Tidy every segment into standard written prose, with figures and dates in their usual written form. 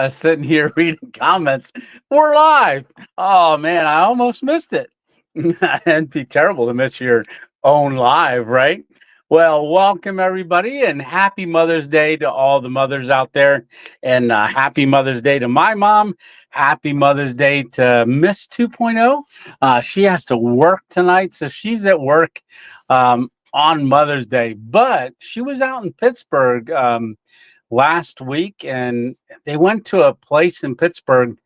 Sitting here reading comments. We're live. Oh man, I almost missed it. It'd be terrible to miss your own live, right? Well, welcome everybody, and happy Mother's Day to all the mothers out there, and happy Mother's Day to my mom. Happy Mother's Day to Miss 2.0. She has to work tonight, so she's at work on Mother's Day, but she was out in Pittsburgh. Last week, and they went to a place in Pittsburgh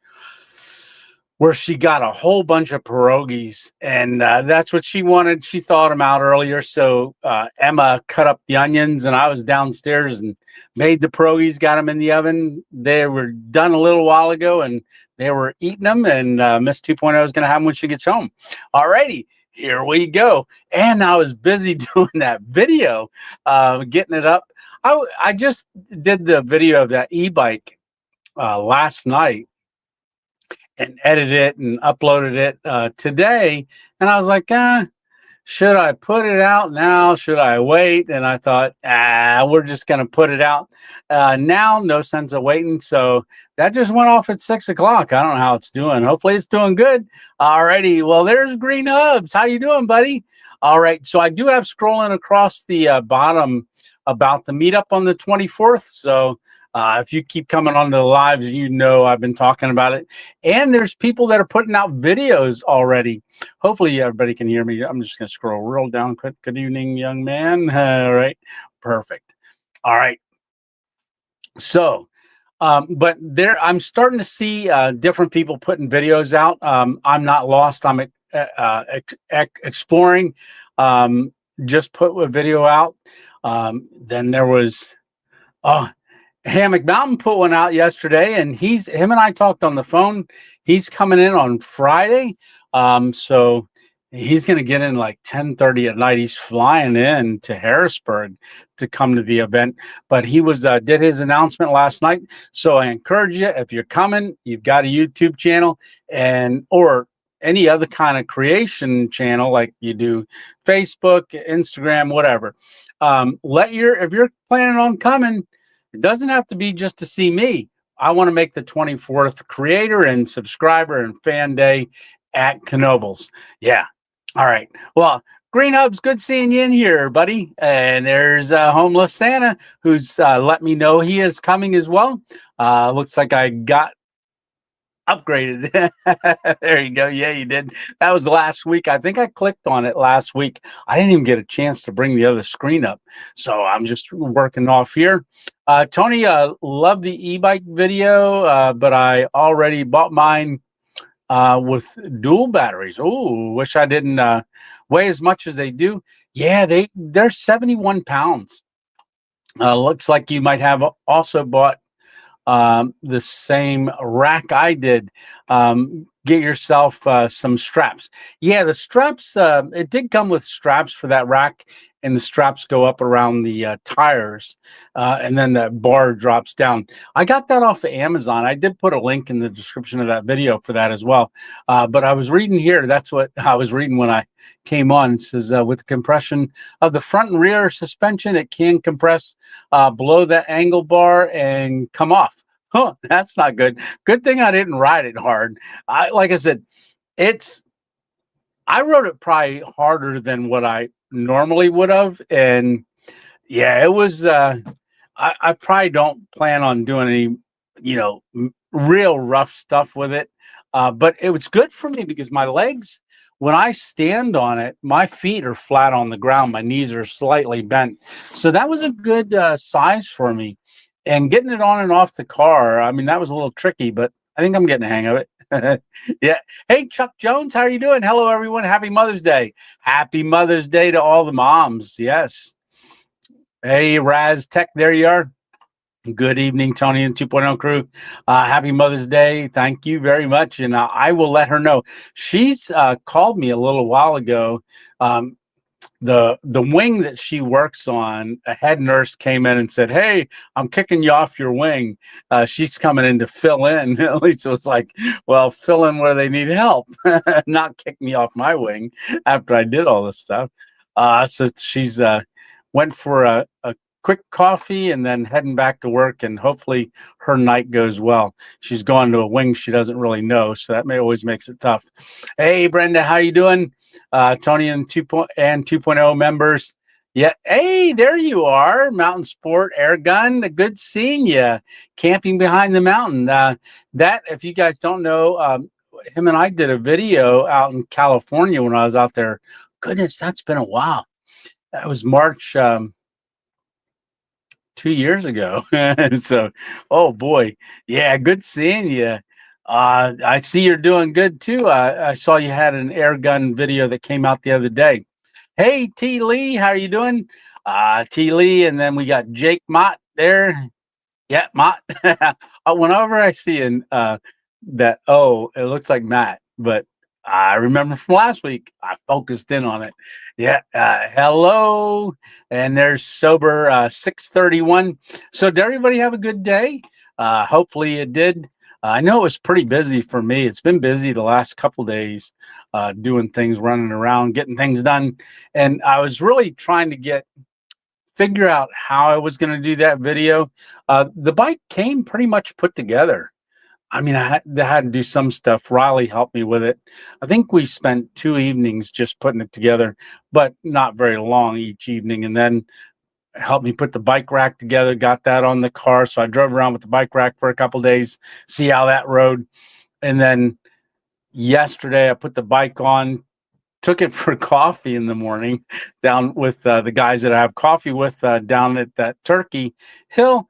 where she got a whole bunch of pierogies, and that's what she wanted. She thawed them out earlier, so Emma cut up the onions, and I was downstairs and made the pierogies, got them in the oven. They were done a little while ago, and they were eating them, and Miss 2.0 is going to have them when she gets home. Alrighty. Here we go. And I was busy doing that video, getting it up. I just did the video of that e-bike last night and edited it and uploaded it today. And I was like, should I put it out now? Should I wait? And I thought, we're just going to put it out now. No sense of waiting. So that just went off at 6 o'clock. I don't know how it's doing. Hopefully it's doing good. Alrighty. Well, there's Green Hubs. How you doing, buddy? All right. So I do have scrolling across the bottom about the meetup on the 24th. So if you keep coming on the lives, you know I've been talking about it. And there's people that are putting out videos already. Hopefully everybody can hear me. I'm just going to scroll real down quick. Good evening, young man. All right. Perfect. All right. So, but there, I'm starting to see different people putting videos out. I'm not lost. I'm exploring. Just put a video out. Then there was, Hammock Mountain put one out yesterday, and him and I talked on the phone. He's coming in on Friday. So he's going to get in like 10:30 at night. He's flying in to Harrisburg to come to the event, but he did his announcement last night. So I encourage you, if you're coming, you've got a YouTube channel or any other kind of creation channel like you do Facebook, Instagram, whatever. If you're planning on coming, it doesn't have to be just to see me. I want to make the 24th creator and subscriber and fan day at Knoebels. Yeah. All right. Well, Green Hubs, good seeing you in here, buddy. And there's Homeless Santa, who's let me know he is coming as well. Looks like I got upgraded. There you go. Yeah, you did. That was last week. I think I clicked on it last week. I didn't even get a chance to bring the other screen up, so I'm just working off here. Tony, love the e-bike video, but I already bought mine with dual batteries. Oh, wish I didn't weigh as much as they do. Yeah, they're 71 pounds. Looks like you might have also bought the same rack I did. Get yourself some straps. Yeah, the straps, it did come with straps for that rack, and the straps go up around the tires, and then that bar drops down. I got that off of Amazon. I did put a link in the description of that video for that as well. But I was reading here, that's what I was reading when I came on. It says, with the compression of the front and rear suspension, it can compress below that angle bar and come off. Huh, that's not good. Good thing I didn't ride it hard. Like I said, I rode it probably harder than what I normally would have. And yeah, it was, I probably don't plan on doing any, real rough stuff with it. But it was good for me because my legs, when I stand on it, my feet are flat on the ground. My knees are slightly bent. So that was a good size for me. And getting it on and off the car, I mean, that was a little tricky, but I think I'm getting the hang of it. Yeah. Hey, Chuck Jones, how are you doing? Hello, everyone. Happy Mother's Day. Happy Mother's Day to all the moms. Yes. Hey, Raz Tech, there you are. Good evening, Tony and 2.0 crew. Happy Mother's Day. Thank you very much. And I will let her know. She's called me a little while ago. The wing that she works on, a head nurse came in and said, "Hey, I'm kicking you off your wing." She's coming in to fill in. At least it was like, well, fill in where they need help, not kick me off my wing after I did all this stuff. So she's went for a quick coffee and then heading back to work, and hopefully her night goes well. She's going to a wing she doesn't really know, so that always makes it tough. Hey, Brenda, how you doing? Tony and 2.0 members. Yeah. Hey, there you are. Mountain Sport Air Gun. Good seeing you. Camping behind the mountain. That, if you guys don't know, him and I did a video out in California when I was out there. Goodness, that's been a while. That was March 2 years ago. So, oh boy. Yeah, good seeing you. I see you're doing good too. I saw you had an air gun video that came out the other day. Hey, T. Lee, how are you doing? T. Lee, and then we got Jake Mott there. Yeah, Mott. Whenever I see that, it looks like Matt, but I remember from last week, I focused in on it. Yeah, hello, and there's Sober 631. So did everybody have a good day? Hopefully it did. I know it was pretty busy for me. It's been busy the last couple days, doing things, running around, getting things done. And I was really trying to figure out how I was going to do that video. The bike came pretty much put together. I mean, I had to do some stuff. Riley helped me with it. I think we spent 2 evenings just putting it together, but not very long each evening. And then helped me put the bike rack together, got that on the car. So I drove around with the bike rack for a couple of days, see how that rode. And then yesterday I put the bike on, took it for coffee in the morning down with the guys that I have coffee with down at that Turkey Hill.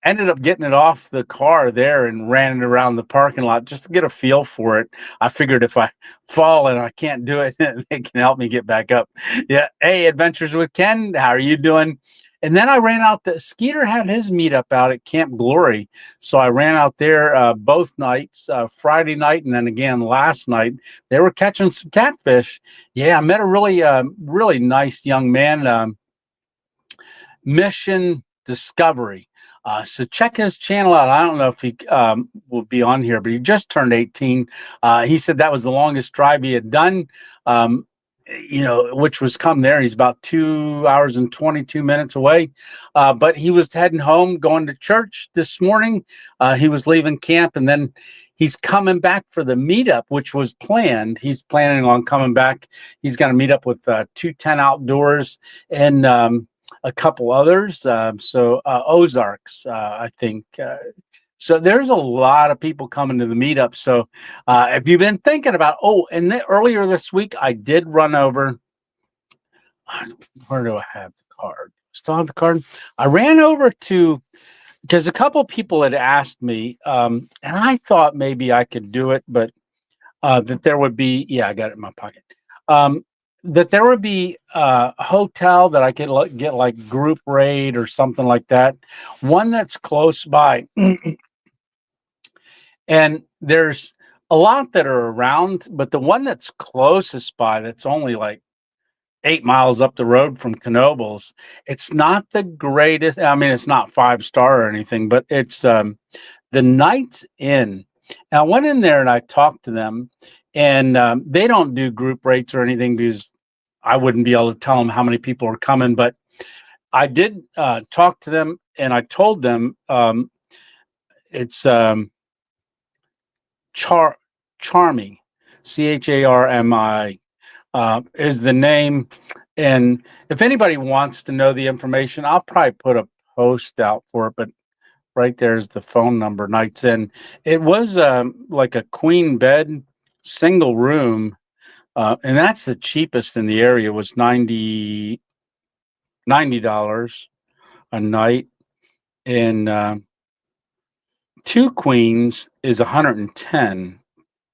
Ended up getting it off the car there and ran it around the parking lot just to get a feel for it. I figured if I fall and I can't do it, they can help me get back up. Yeah. Hey, Adventures with Ken, how are you doing? And then I ran out. Skeeter had his meetup out at Camp Glory. So I ran out there both nights, Friday night and then again last night. They were catching some catfish. Yeah, I met a really nice young man, Mission Discovery. So check his channel out. I don't know if he will be on here, but he just turned 18. He said that was the longest drive he had done, which was come there. He's about 2 hours and 22 minutes away. But he was heading home, going to church this morning. He was leaving camp, and then he's coming back for the meetup, which was planned. He's planning on coming back. He's going to meet up with 210 Outdoors and a couple others. Ozarks, I think. So there's a lot of people coming to the meetup. So if you've been thinking about, earlier this week, I did run over. Where do I have the card? Still have the card? I ran over because a couple people had asked me, and I thought maybe I could do it, but that there would be, I got it in my pocket. That there would be a hotel that I could get like group rate or something like that. One that's close by. And there's a lot that are around, but the one that's closest by, that's only like 8 miles up the road from Knoebels, it's not the greatest. I mean, it's not 5-star or anything, but it's the Knights Inn. And I went in there and I talked to them, and they don't do group rates or anything because I wouldn't be able to tell them how many people are coming. But I did talk to them, and I told them it's Charmy, CHARMI is the name. And if anybody wants to know the information, I'll probably put a post out for it. But right there's the phone number, Knights Inn. It was like a queen bed, single room. And that's the cheapest in the area, was $90 a night. And 2 queens is $110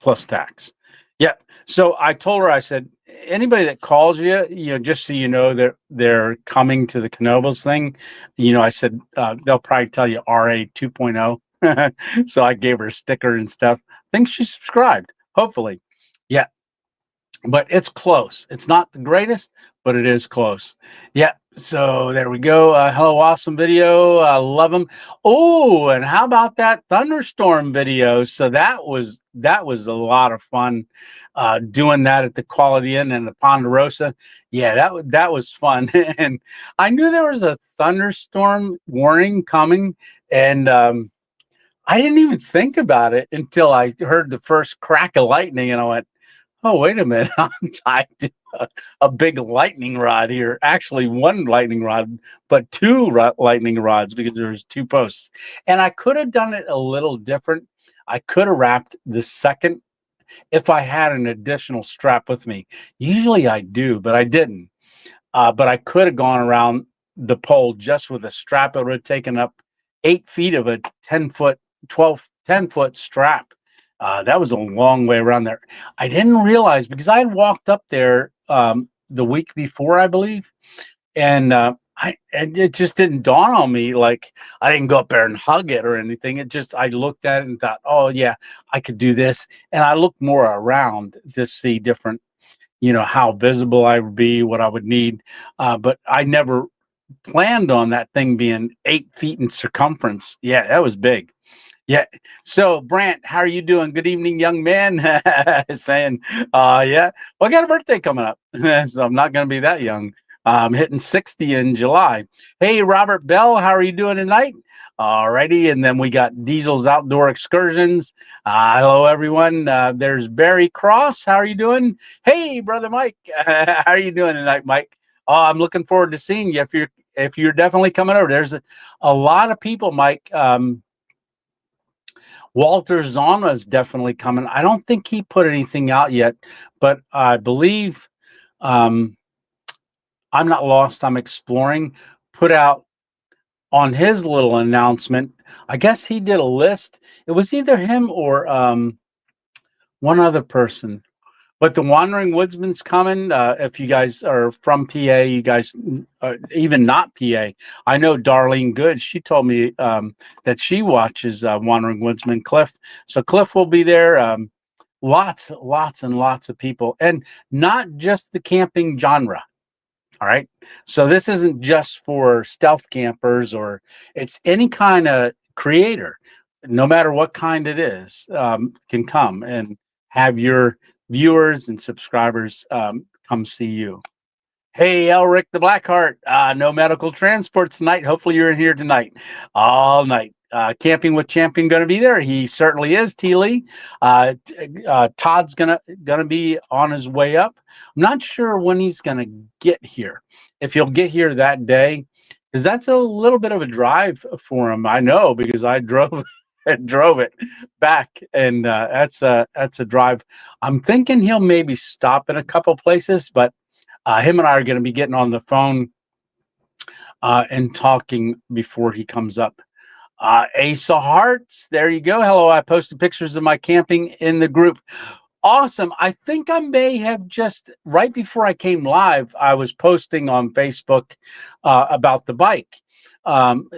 plus tax. Yeah. So I told her, I said, anybody that calls you, just so you know that they're coming to the Knoebels thing, I said, they'll probably tell you RA 2.0. So I gave her a sticker and stuff. I think she subscribed, hopefully. Yeah. But it's close. It's not the greatest, but it is close. Yeah. So there we go. Hello, awesome video. I love them. Oh, and how about that thunderstorm video? So that was a lot of fun doing that at the Quality Inn and the Ponderosa. Yeah, that was fun. And I knew there was a thunderstorm warning coming, and I didn't even think about it until I heard the first crack of lightning, and I went, "Oh, wait a minute! I'm tied to a big lightning rod here. Actually, one lightning rod, but two lightning rods because there's two posts." And I could have done it a little different. I could have wrapped the second if I had an additional strap with me. Usually I do, but I didn't. But I could have gone around the pole just with a strap. It would have taken up 8 feet of a 10-foot, 10-foot strap. That was a long way around there. I didn't realize because I had walked up there the week before, I believe, and it just didn't dawn on me. Like, I didn't go up there and hug it or anything. It just, I looked at it and thought, oh yeah, I could do this. And I looked more around to see different, how visible I would be, what I would need. But I never planned on that thing being 8 feet in circumference. Yeah, that was big. Yeah. So, Brant, how are you doing? Good evening, young man. Saying, yeah. Well, I got a birthday coming up, so I'm not going to be that young. I'm hitting 60 in July. Hey, Robert Bell, how are you doing tonight? All righty. And then we got Diesel's Outdoor Excursions. Hello, everyone. There's Barry Cross. How are you doing? Hey, brother Mike. How are you doing tonight, Mike? Oh, I'm looking forward to seeing you. If you're definitely coming over, there's a lot of people, Mike. Walter Zana is definitely coming. I don't think he put anything out yet, but I believe I'm Not Lost, I'm Exploring put out on his little announcement. I guess he did a list. It was either him or one other person. But the Wandering Woodsman's coming. If you guys are from PA, you guys, even not PA, I know Darlene Good. She told me that she watches Wandering Woodsman. Cliff. So Cliff will be there. Lots and lots of people. And not just the camping genre. All right. So this isn't just for stealth campers, or it's any kind of creator, no matter what kind it is, can come and have your viewers and subscribers come see you. Hey, Elric the Blackheart, no medical transport tonight. Hopefully you're in here tonight, all night. Camping with Champion going to be there. He certainly is. T. Lee. Todd's gonna be on his way up. I'm not sure when he's gonna get here. If he'll get here that day, because that's a little bit of a drive for him. I know because I drove it back, and that's a drive. I'm thinking he'll maybe stop in a couple places, but him and I are going to be getting on the phone and talking before he comes up. Ace of Hearts, there you go. Hello, I posted pictures of my camping in the group. Awesome. I think I may have just, right before I came live, I was posting on Facebook about the bike.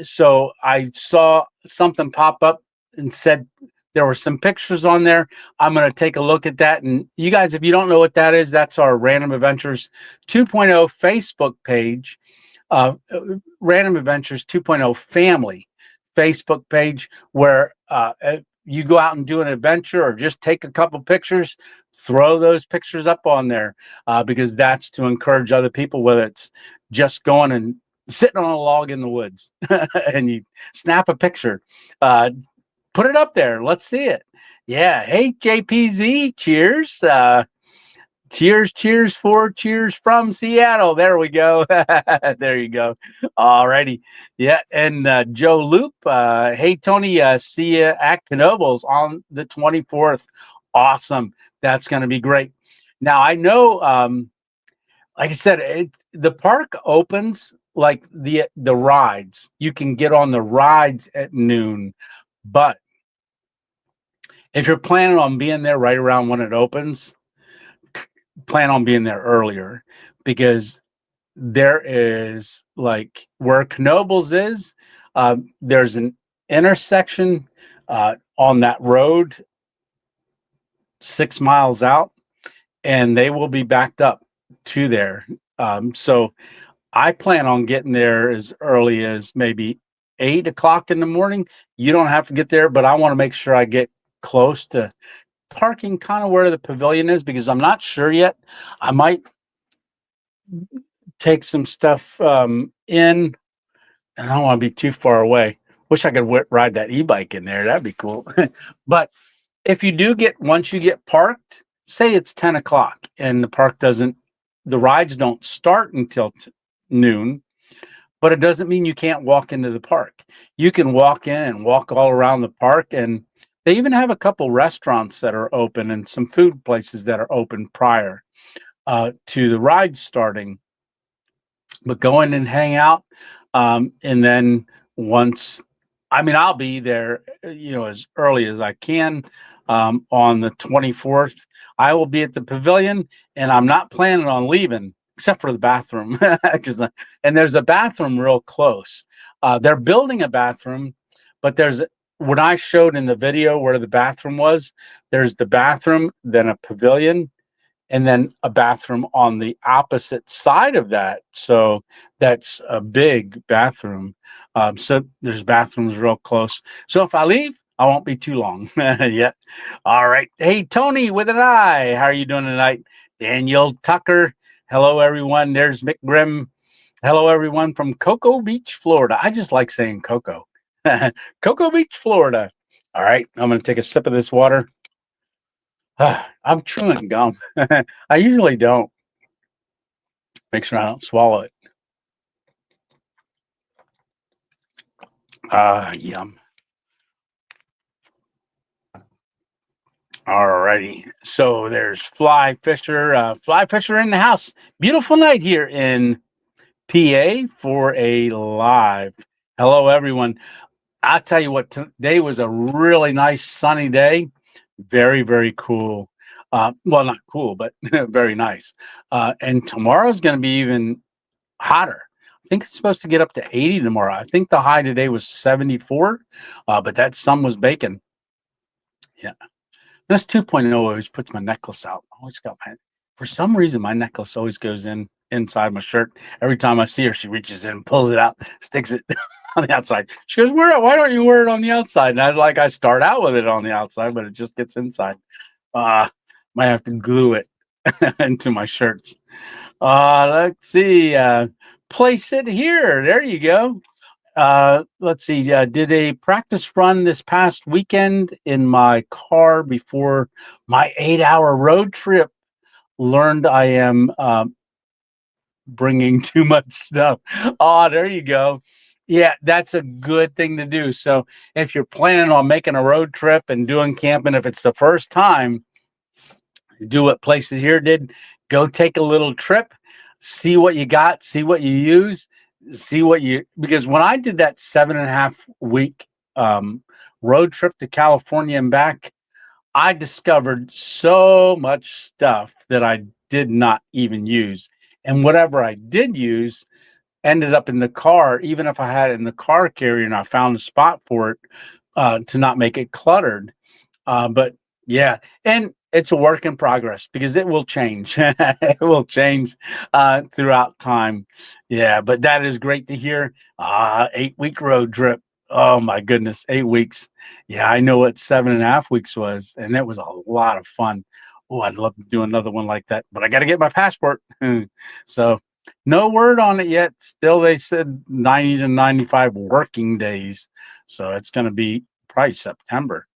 So I saw something pop up and said there were some pictures on there. I'm going to take a look at that. And you guys, if you don't know what that is, that's our Random Adventures 2.0 Facebook page, Random Adventures 2.0 family Facebook page, where you go out and do an adventure or just take a couple pictures, throw those pictures up on there because that's to encourage other people, whether it's just going and sitting on a log in the woods and you snap a picture, put it up there. Let's see it. Yeah. Hey, JPZ, cheers. Cheers from Seattle. There we go. There you go. All righty. Yeah. And Joe Loop. Hey, Tony, see you at Knoebels on the 24th. Awesome. That's going to be great. Now, I know, like I said, the park opens like the rides. You can get on the rides at noon. But if you're planning on being there right around when it opens, plan on being there earlier, because there is, like, where Knoebels is, there's an intersection on that road 6 miles out, and they will be backed up to there. So I plan on getting there as early as maybe 8 o'clock in the morning. You don't have to get there, but I want to make sure I get close to parking kind of where the pavilion is, because I'm not sure yet. I might take some stuff in, and I don't want to be too far away. Wish I could ride that e-bike in there. That'd be cool. But if you do once you get parked, say it's 10 o'clock and the rides don't start until noon, but it doesn't mean you can't walk into the park. You can walk in and walk all around the park, and they even have a couple restaurants that are open and some food places that are open prior to the ride starting. But go in and hang out, and then I'll be there, as early as I can. On the 24th, I will be at the pavilion, and I'm not planning on leaving except for the bathroom, and there's a bathroom real close. They're building a bathroom, but when I showed in the video where the bathroom was, there's the bathroom, then a pavilion, and then a bathroom on the opposite side of that. So that's a big bathroom. So there's bathrooms real close. So if I leave, I won't be too long yet. All right. Hey, Tony with an I. How are you doing tonight? Daniel Tucker. Hello, everyone. There's Mick Grimm. Hello, everyone from Cocoa Beach, Florida. I just like saying Cocoa. Cocoa Beach, Florida. All right. I'm going to take a sip of this water. I'm chewing gum. I usually don't. Make sure I don't swallow it. Yum. Alrighty. So there's Fly Fisher in the house. Beautiful night here in PA for a live. Hello, everyone. I'll tell you what, today was a really nice sunny day. Very, very cool. Well, not cool, but very nice. And tomorrow's going to be even hotter. I think it's supposed to get up to 80 tomorrow. I think the high today was 74, but that sun was baking. Yeah. This 2.0 always puts my necklace out. For some reason, my necklace always goes inside my shirt. Every time I see her, she reaches in, pulls it out, sticks it on the outside. She goes, why don't you wear it on the outside? And I start out with it on the outside, but it just gets inside. Might have to glue it into my shirts. Let's see. Place it here. There you go. Let's see. Did a practice run this past weekend in my car before my 8-hour road trip. Learned I am bringing too much stuff. Oh, there you go. Yeah, that's a good thing to do. So if you're planning on making a road trip and doing camping, if it's the first time, do what Place It Here did. Go take a little trip, see what you got, see what you use, because when I did that 7.5-week road trip to California and back, I discovered so much stuff that I did not even use. And whatever I did use ended up in the car, even if I had it in the car carrier and I found a spot for it to not make it cluttered. But yeah, and it's a work in progress because it will change. It will change throughout time. Yeah, but that is great to hear. 8-week road trip. Oh my goodness, 8 weeks. Yeah, I know what 7.5 weeks was, and it was a lot of fun. Oh, I'd love to do another one like that, but I got to get my passport. So no word on it yet. Still, they said 90 to 95 working days. So it's going to be probably September.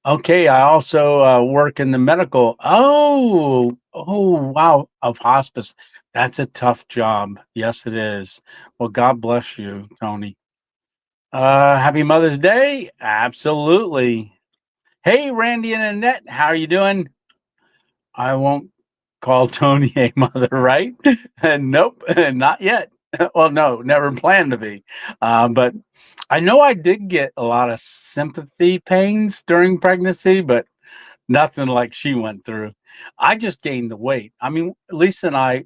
Okay, I also work in the medical. Oh, wow, of hospice. That's a tough job. Yes, it is. Well, God bless you, Tony. Happy Mother's Day. Absolutely. Hey, Randy and Annette, how are you doing? I won't call Tony a mother, right? Nope, not yet. Well, no, never planned to be. But I know I did get a lot of sympathy pains during pregnancy, but nothing like she went through. I just gained the weight. I mean, Lisa and I,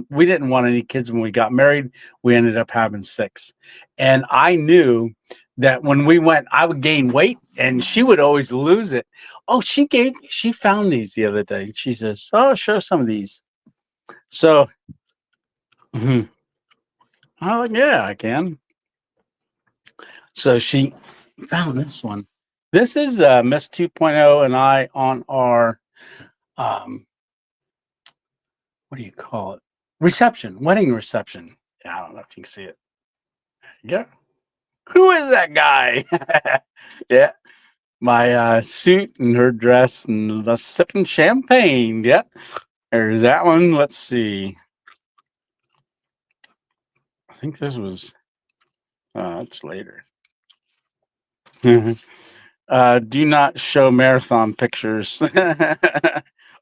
we didn't want any kids when we got married. We ended up having 6. And I knew that when we went, I would gain weight and she would always lose it. Oh, she found these the other day. She says, oh, show some of these. So Mhm. Oh, yeah, I can. So she found this one. This is Miss 2.0 and I on our um, what do you call it? Reception, wedding reception. Yeah, I don't know if you can see it. Yeah. Who is that guy? Yeah. My suit and her dress and the sipping champagne. Yeah. There's that one. Let's see. I think this was it's later. Do not show marathon pictures.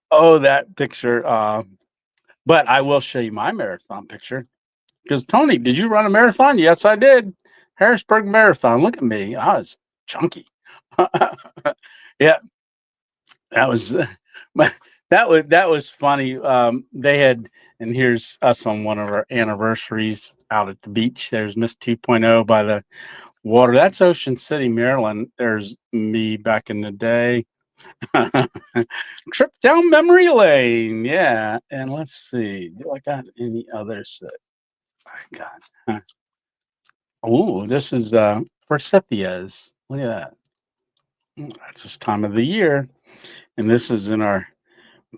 Oh, that picture. But I will show you my marathon picture. Because Tony, did you run a marathon? Yes, I did. Harrisburg Marathon. Look at me. I was chunky. Yeah, that was but that was funny. They had, and here's us on one of our anniversaries out at the beach. There's Miss 2.0 by the water. That's Ocean City, Maryland. There's me back in the day. Trip down memory lane. Yeah. And let's see. Do I got any others that I got? Huh. Oh, this is forsythias. Look at that. That's this time of the year. And this was in our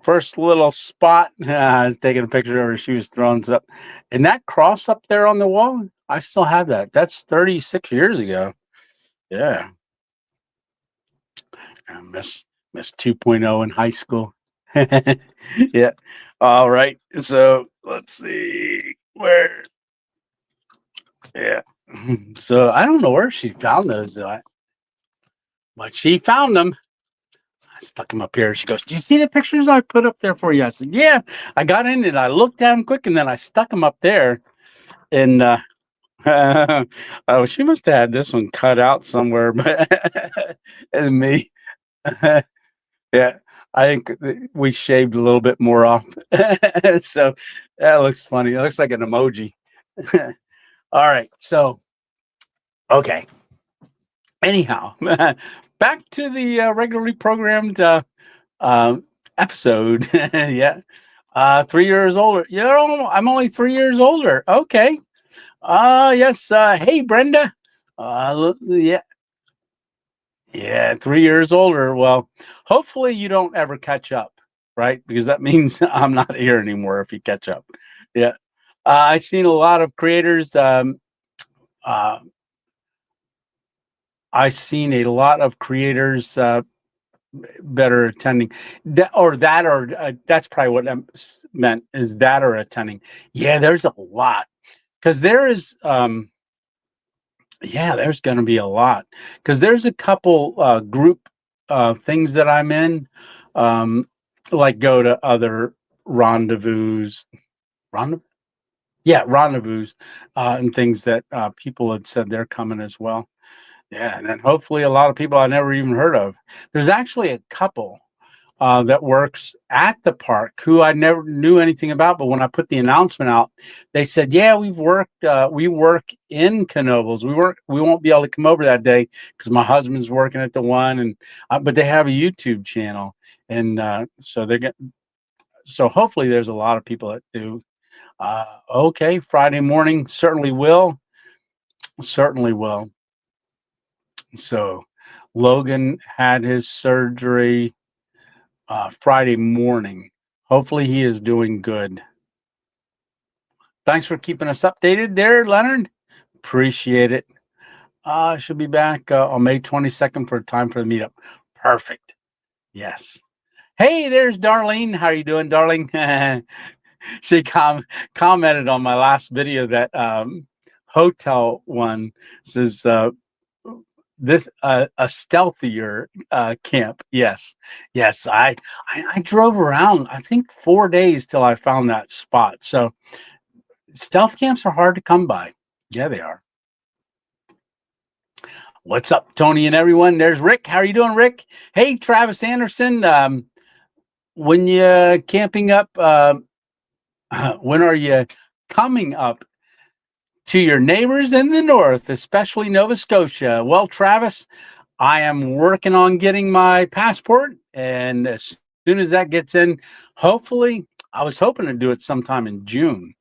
first little spot. I was taking a picture of her. She was throwing stuff. And that cross up there on the wall, I still have that. That's 36 years ago. Yeah. Miss 2.0 in high school. Yeah. All right. So let's see where. Yeah. So I don't know where she found those, but she found them. I stuck them up here. She goes, "Do you see the pictures I put up there for you?" I said, "Yeah." I got in and I looked at them quick, and then I stuck them up there. And oh, she must have had this one cut out somewhere, but and me. Yeah, I think we shaved a little bit more off. So that looks funny. It looks like an emoji. All right. So, okay. Anyhow, back to the regularly programmed episode. Yeah. 3 years older. You know, I'm only 3 years older. Okay. Yes. Hey, Brenda. Yeah. Yeah, 3 years older. Well, hopefully you don't ever catch up, right? Because that means I'm not here anymore if you catch up. Yeah. I've seen a lot of creators. Uh, I've seen a lot of creators that are attending or that's probably what I meant is that are attending. Yeah, there's a lot because there is. Yeah, there's going to be a lot because there's a couple group things that I'm in, um, like go to other rendezvous, rendezvous, yeah, rendezvous, and things that people had said they're coming as well. Yeah, and then hopefully a lot of people I never even heard of. There's actually a couple that works at the park who I never knew anything about. But when I put the announcement out, they said, "Yeah, we work in Knoebels. We won't be able to come over that day because my husband's working at the one, and but they have a YouTube channel, and so they're getting. So hopefully, there's a lot of people that do. Okay, Friday morning certainly will. So Logan had his surgery Friday morning. Hopefully, he is doing good. Thanks for keeping us updated there, Leonard. Appreciate it. I should be back on May 22nd for a time for the meetup. Perfect. Yes. Hey, there's Darlene. How are you doing, darling? She commented on my last video that hotel one says this a stealthier camp. Yes, yes. I drove around. I think 4 days till I found that spot. So stealth camps are hard to come by. Yeah, they are. What's up, Tony and everyone? There's Rick. How are you doing, Rick? Hey, Travis Anderson. When you camping up, when are you coming up to your neighbors in the north, especially Nova Scotia? Well, Travis, I am working on getting my passport, and as soon as that gets in, hopefully, I was hoping to do it sometime in June.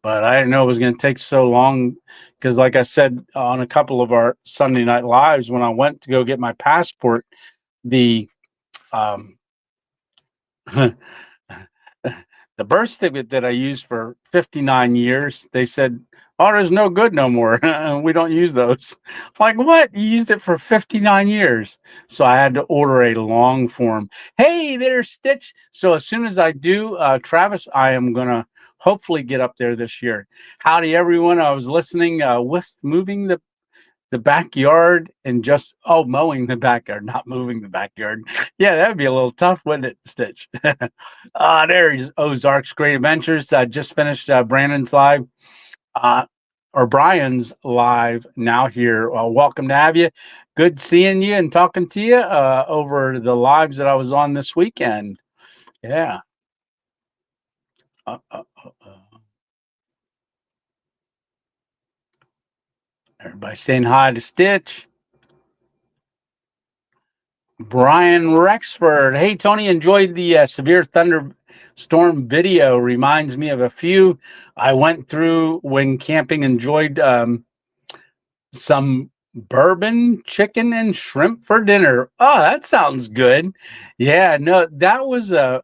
but I didn't know it was going to take so long because, like I said on a couple of our Sunday night lives, when I went to go get my passport, the um, the birth certificate that I used for 59 years, they said, "Oh, there's no good no more. We don't use those." I'm like, what? You used it for 59 years. So I had to order a long form. Hey, there's Stitch. So as soon as I do, Travis, I am going to hopefully get up there this year. Howdy, everyone. I was listening with moving the backyard and just mowing the backyard, not moving the backyard. Yeah, that would be a little tough, wouldn't it, Stitch? There's Ozark's Great Adventures. I just finished Brandon's live, uh, or Brian's live now here. Welcome to have you. Good seeing you and talking to you over the lives that I was on this weekend. Yeah. Uh, uh, uh, uh. Everybody saying hi to Stitch. Brian Rexford. Hey, Tony, enjoyed the severe thunderstorm video. Reminds me of a few I went through when camping. Enjoyed some bourbon, chicken, and shrimp for dinner. Oh, that sounds good. Yeah, no, that was a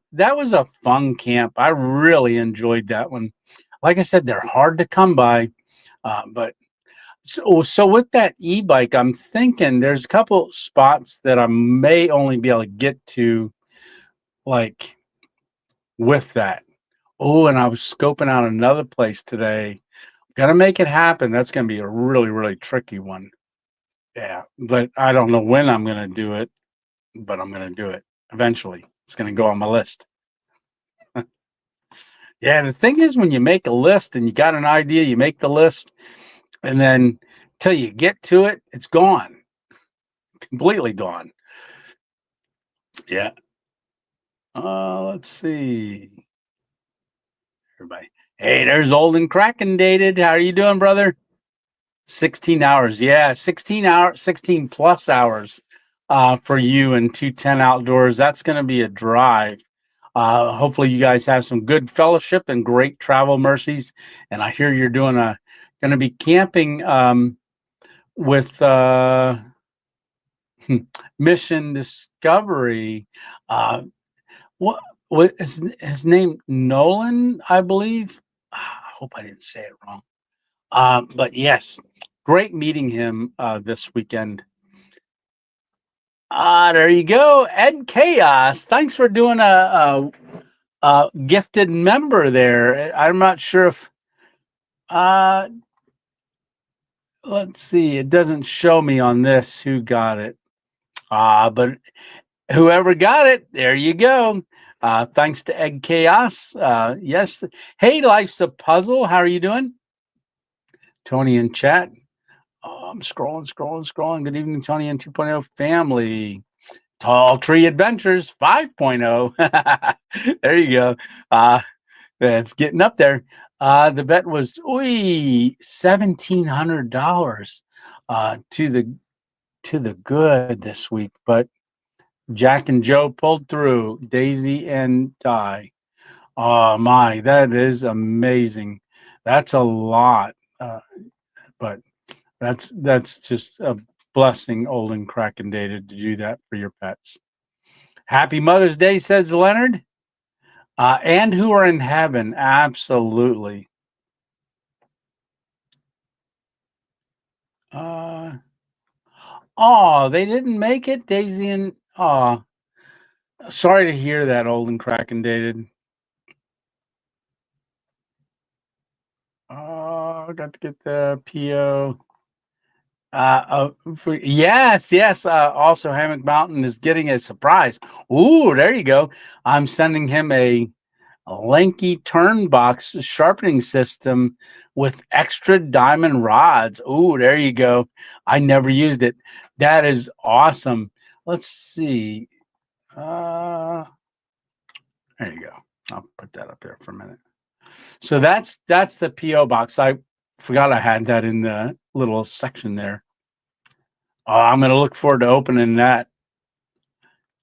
fun camp. I really enjoyed that one. Like I said, they're hard to come by, but so with that e-bike, I'm thinking there's a couple spots that I may only be able to get to, like with that. Oh, and I was scoping out another place today. Gotta make it happen. That's gonna be a really, really tricky one. Yeah, but I don't know when I'm gonna do it, but I'm gonna do it eventually. It's gonna go on my list. Yeah, the thing is, when you make a list and you got an idea, you make the list, and then till you get to it, it's gone, completely gone. Yeah. Let's see. Everybody. Hey, there's old and cracking dated. How are you doing, brother? 16 hours. Yeah, 16 hours, 16 plus hours for you and 210 outdoors. That's going to be a drive. Hopefully you guys have some good fellowship and great travel mercies. And I hear you're doing going to be camping with Mission Discovery. Uh, what is his name? Nolan, I believe. I hope I didn't say it wrong. But yes, great meeting him this weekend. There you go, Ed Chaos. Thanks for doing a gifted member there. I'm not sure if let's see. It doesn't show me on this who got it. But whoever got it, there you go. Thanks to Egg Chaos. Yes. Hey, Life's a Puzzle. How are you doing? Tony in chat. I'm scrolling. Good evening, Tony and 2.0 family. Tall Tree Adventures 5.0. There you go. It's getting up there. The bet was $1,700 to the good this week, but Jack and Joe pulled through. Daisy and Di. Oh my, that is amazing. That's a lot, but that's just a blessing, old and cracking dated, to do that for your pets. Happy Mother's Day, says Leonard. And who are in heaven? Absolutely. They didn't make it, Daisy and sorry to hear that, old and cracking dated. I got to get the PO. Yes. Also, Hammock Mountain is getting a surprise. Ooh, there you go. I'm sending him a lanky turn box sharpening system with extra diamond rods. Ooh, there you go. I never used it. That is awesome. Let's see. There you go. I'll put that up there for a minute. So that's the PO box. I forgot I had that in the little section there. I'm going to look forward to opening that.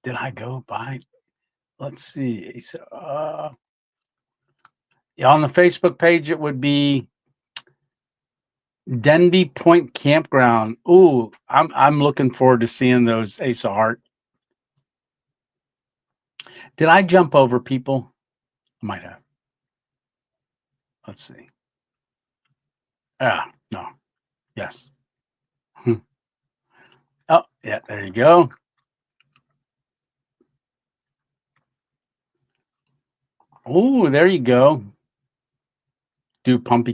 Did I go by? Let's see. So, On the Facebook page, it would be Denby Point Campground. Ooh, I'm looking forward to seeing those, Ace of Heart. Did I jump over people? I might have. Let's see. Ah, no. Yes. Oh, yeah, there you go. Oh, there you go. Do puppy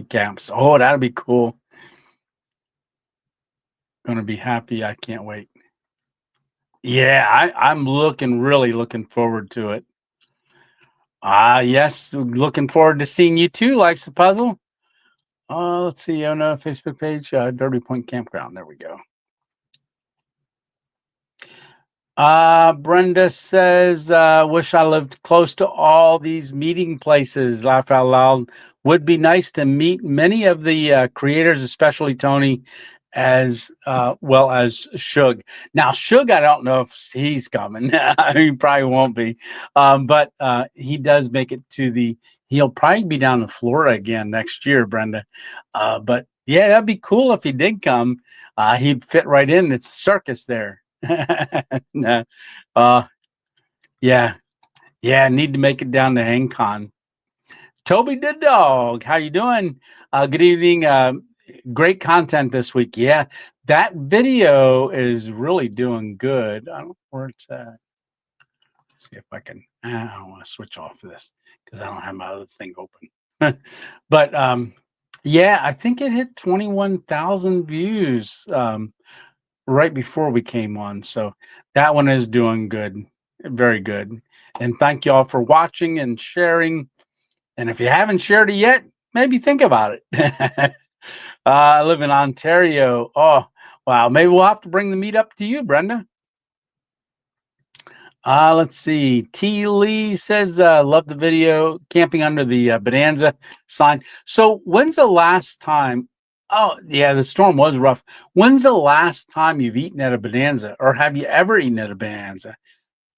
camps. Oh, that'll be cool. Gonna be happy. I can't wait. Yeah, I'm really looking forward to it. Yes, looking forward to seeing you too. Life's a puzzle. Let's see on a Facebook page, Derby Point Campground. There we go. Brenda says, wish I lived close to all these meeting places. Laugh out loud. Would be nice to meet many of the creators, especially Tony, as well as Shug. Now, Shug, I don't know if he's coming. He probably won't be. But he does make it to he'll probably be down in Florida again next year, Brenda. But yeah, that'd be cool if he did come. He'd fit right in. It's a circus there. No. Yeah. Yeah, need to make it down to HangCon. Toby the dog, how you doing? Good evening. Great content this week. Yeah, that video is really doing good. I don't know where it's at. Let's see if I can. I don't want to switch off this because I don't have my other thing open. But yeah, I think it hit 21,000 views right before we came on. So that one is doing good. Very good. And thank you all for watching and sharing. And if you haven't shared it yet, maybe think about it. I live in Ontario. Oh, wow. Maybe we'll have to bring the meetup to you, Brenda. Let's see. T. Lee says, love the video, camping under the Bonanza sign. So when's the last time? Oh, yeah, the storm was rough. When's the last time you've eaten at a Bonanza, or have you ever eaten at a Bonanza?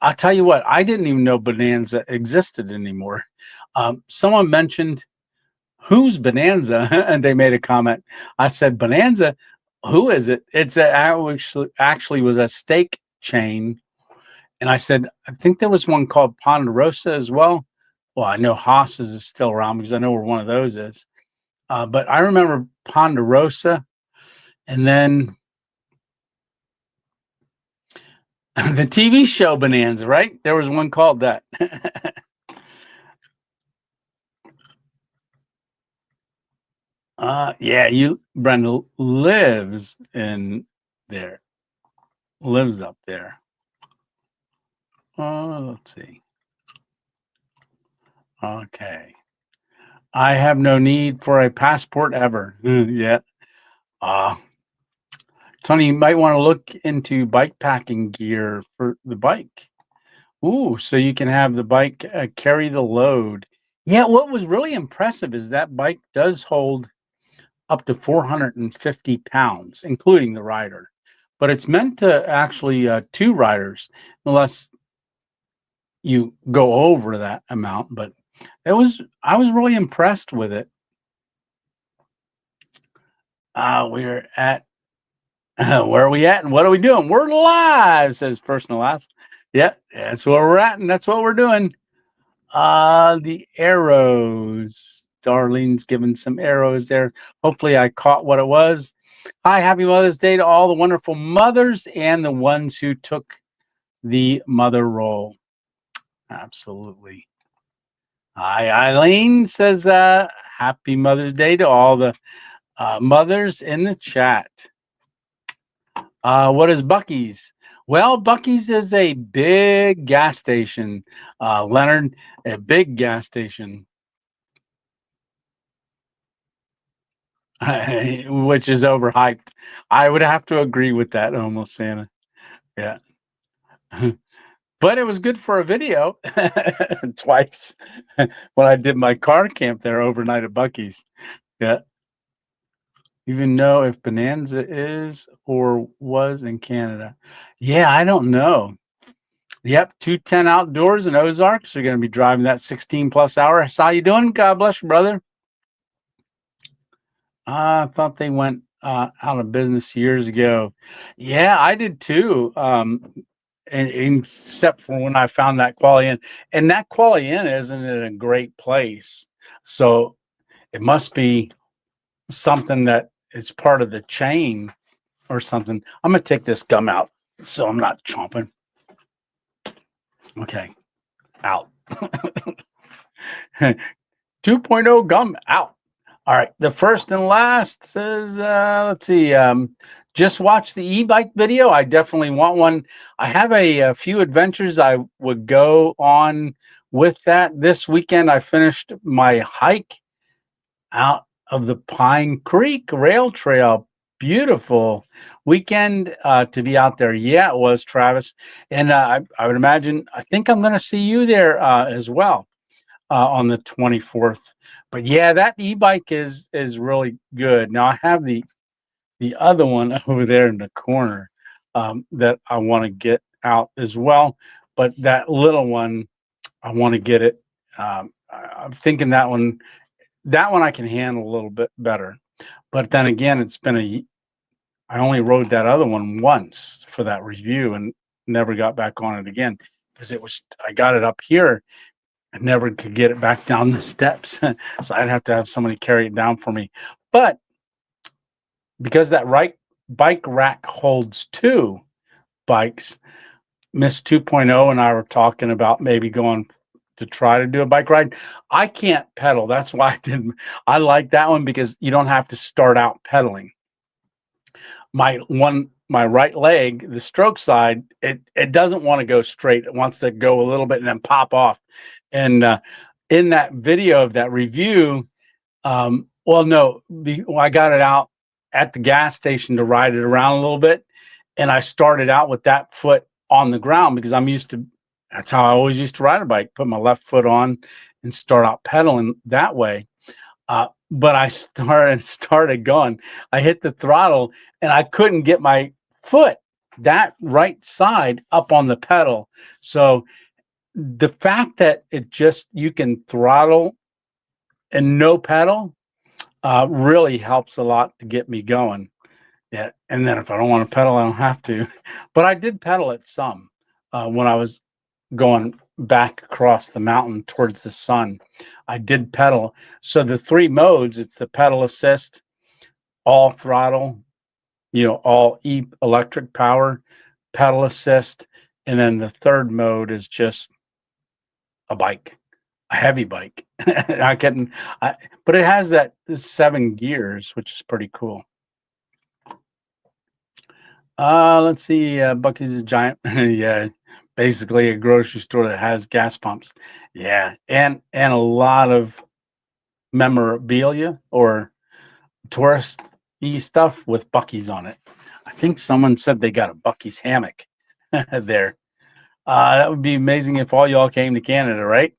I'll tell you what, I didn't even know Bonanza existed anymore. Someone mentioned, who's Bonanza? And they made a comment. I said, Bonanza, who is it? It's actually was a steak chain. And I said, I think there was one called Ponderosa as well. Well, I know Haas's is still around because I know where one of those is. But I remember Ponderosa, and then the TV show Bonanza, right? There was one called that. Yeah, Brenda lives in there, lives up there. Let's see. Okay. I have no need for a passport ever. Yeah. Tony, you might want to look into bike packing gear for the bike. Ooh, so you can have the bike carry the load. Yeah, what was really impressive is that bike does hold up to 450 pounds, including the rider. But it's meant to actually two riders, unless you go over that amount. But I was really impressed with it. We're at where are we at and what are we doing? We're live, says Personal Last. Yeah, that's where we're at, and that's what we're doing. The arrows. Darlene's giving some arrows there. Hopefully I caught what it was. Hi, happy Mother's Day to all the wonderful mothers and the ones who took the mother role. Absolutely. Hi, Eileen says, happy Mother's Day to all the mothers in the chat. What is Buc-ee's? Well, Buc-ee's is a big gas station, Leonard, a big gas station. Which is overhyped. I would have to agree with that, almost Santa. Yeah. But it was good for a video twice when I did my car camp there overnight at Buc-ee's. Yeah. Even know if Bonanza is or was in Canada. Yeah, I don't know. Yep, 210 Outdoors in Ozarks. They're going to be driving that 16 plus hours. How you doing? God bless you, brother. I thought they went out of business years ago. Yeah, I did too. Except for when I found that Quality Inn, and that Quality Inn isn't in a great place, so it must be something that it's part of the chain or something. I'm gonna take this gum out so I'm not chomping. Okay, out. 2.0 gum out. All right. The first and last says, let's see, just watch the e-bike video. I definitely want one. I have a few adventures I would go on with that. This weekend, I finished my hike out of the Pine Creek Rail Trail. Beautiful weekend to be out there. Yeah, it was, Travis. And I would imagine, I think I'm going to see you there as well on the 24th. But yeah, that e-bike is really good. Now I have the other one over there in the corner that I want to get out as well. But that little one, I want to get it. I'm thinking that one I can handle a little bit better. But then again, it's been I only rode that other one once for that review and never got back on it again because I got it up here. I never could get it back down the steps. So I'd have to have somebody carry it down for me. But because that bike rack holds two bikes, Miss 2.0 and I were talking about maybe going to try to do a bike ride. I can't pedal. That's why I didn't. I like that one because you don't have to start out pedaling. My right leg, the stroke side, it doesn't want to go straight. It wants to go a little bit and then pop off. And in that video of that review, well, no, I got it out at the gas station to ride it around a little bit. And I started out with that foot on the ground because that's how I always used to ride a bike, put my left foot on and start out pedaling that way. But I started going. I hit the throttle and I couldn't get my foot, that right side, up on the pedal. So the fact that you can throttle and no pedal really helps a lot to get me going. Yeah, and then if I don't want to pedal, I don't have to. But I did pedal it some when I was going back across the mountain towards the sun. I did pedal. So the three modes, it's the pedal assist, all throttle, all electric power, pedal assist, and then the third mode is just a bike, a heavy bike. But it has that 7 gears, which is pretty cool. Let's see. Buc-ee's a giant. Yeah, basically a grocery store that has gas pumps. Yeah, and a lot of memorabilia or tourist-y stuff with Buc-ee's on it. I think someone said they got a Buc-ee's hammock there. That would be amazing if all y'all came to Canada, right?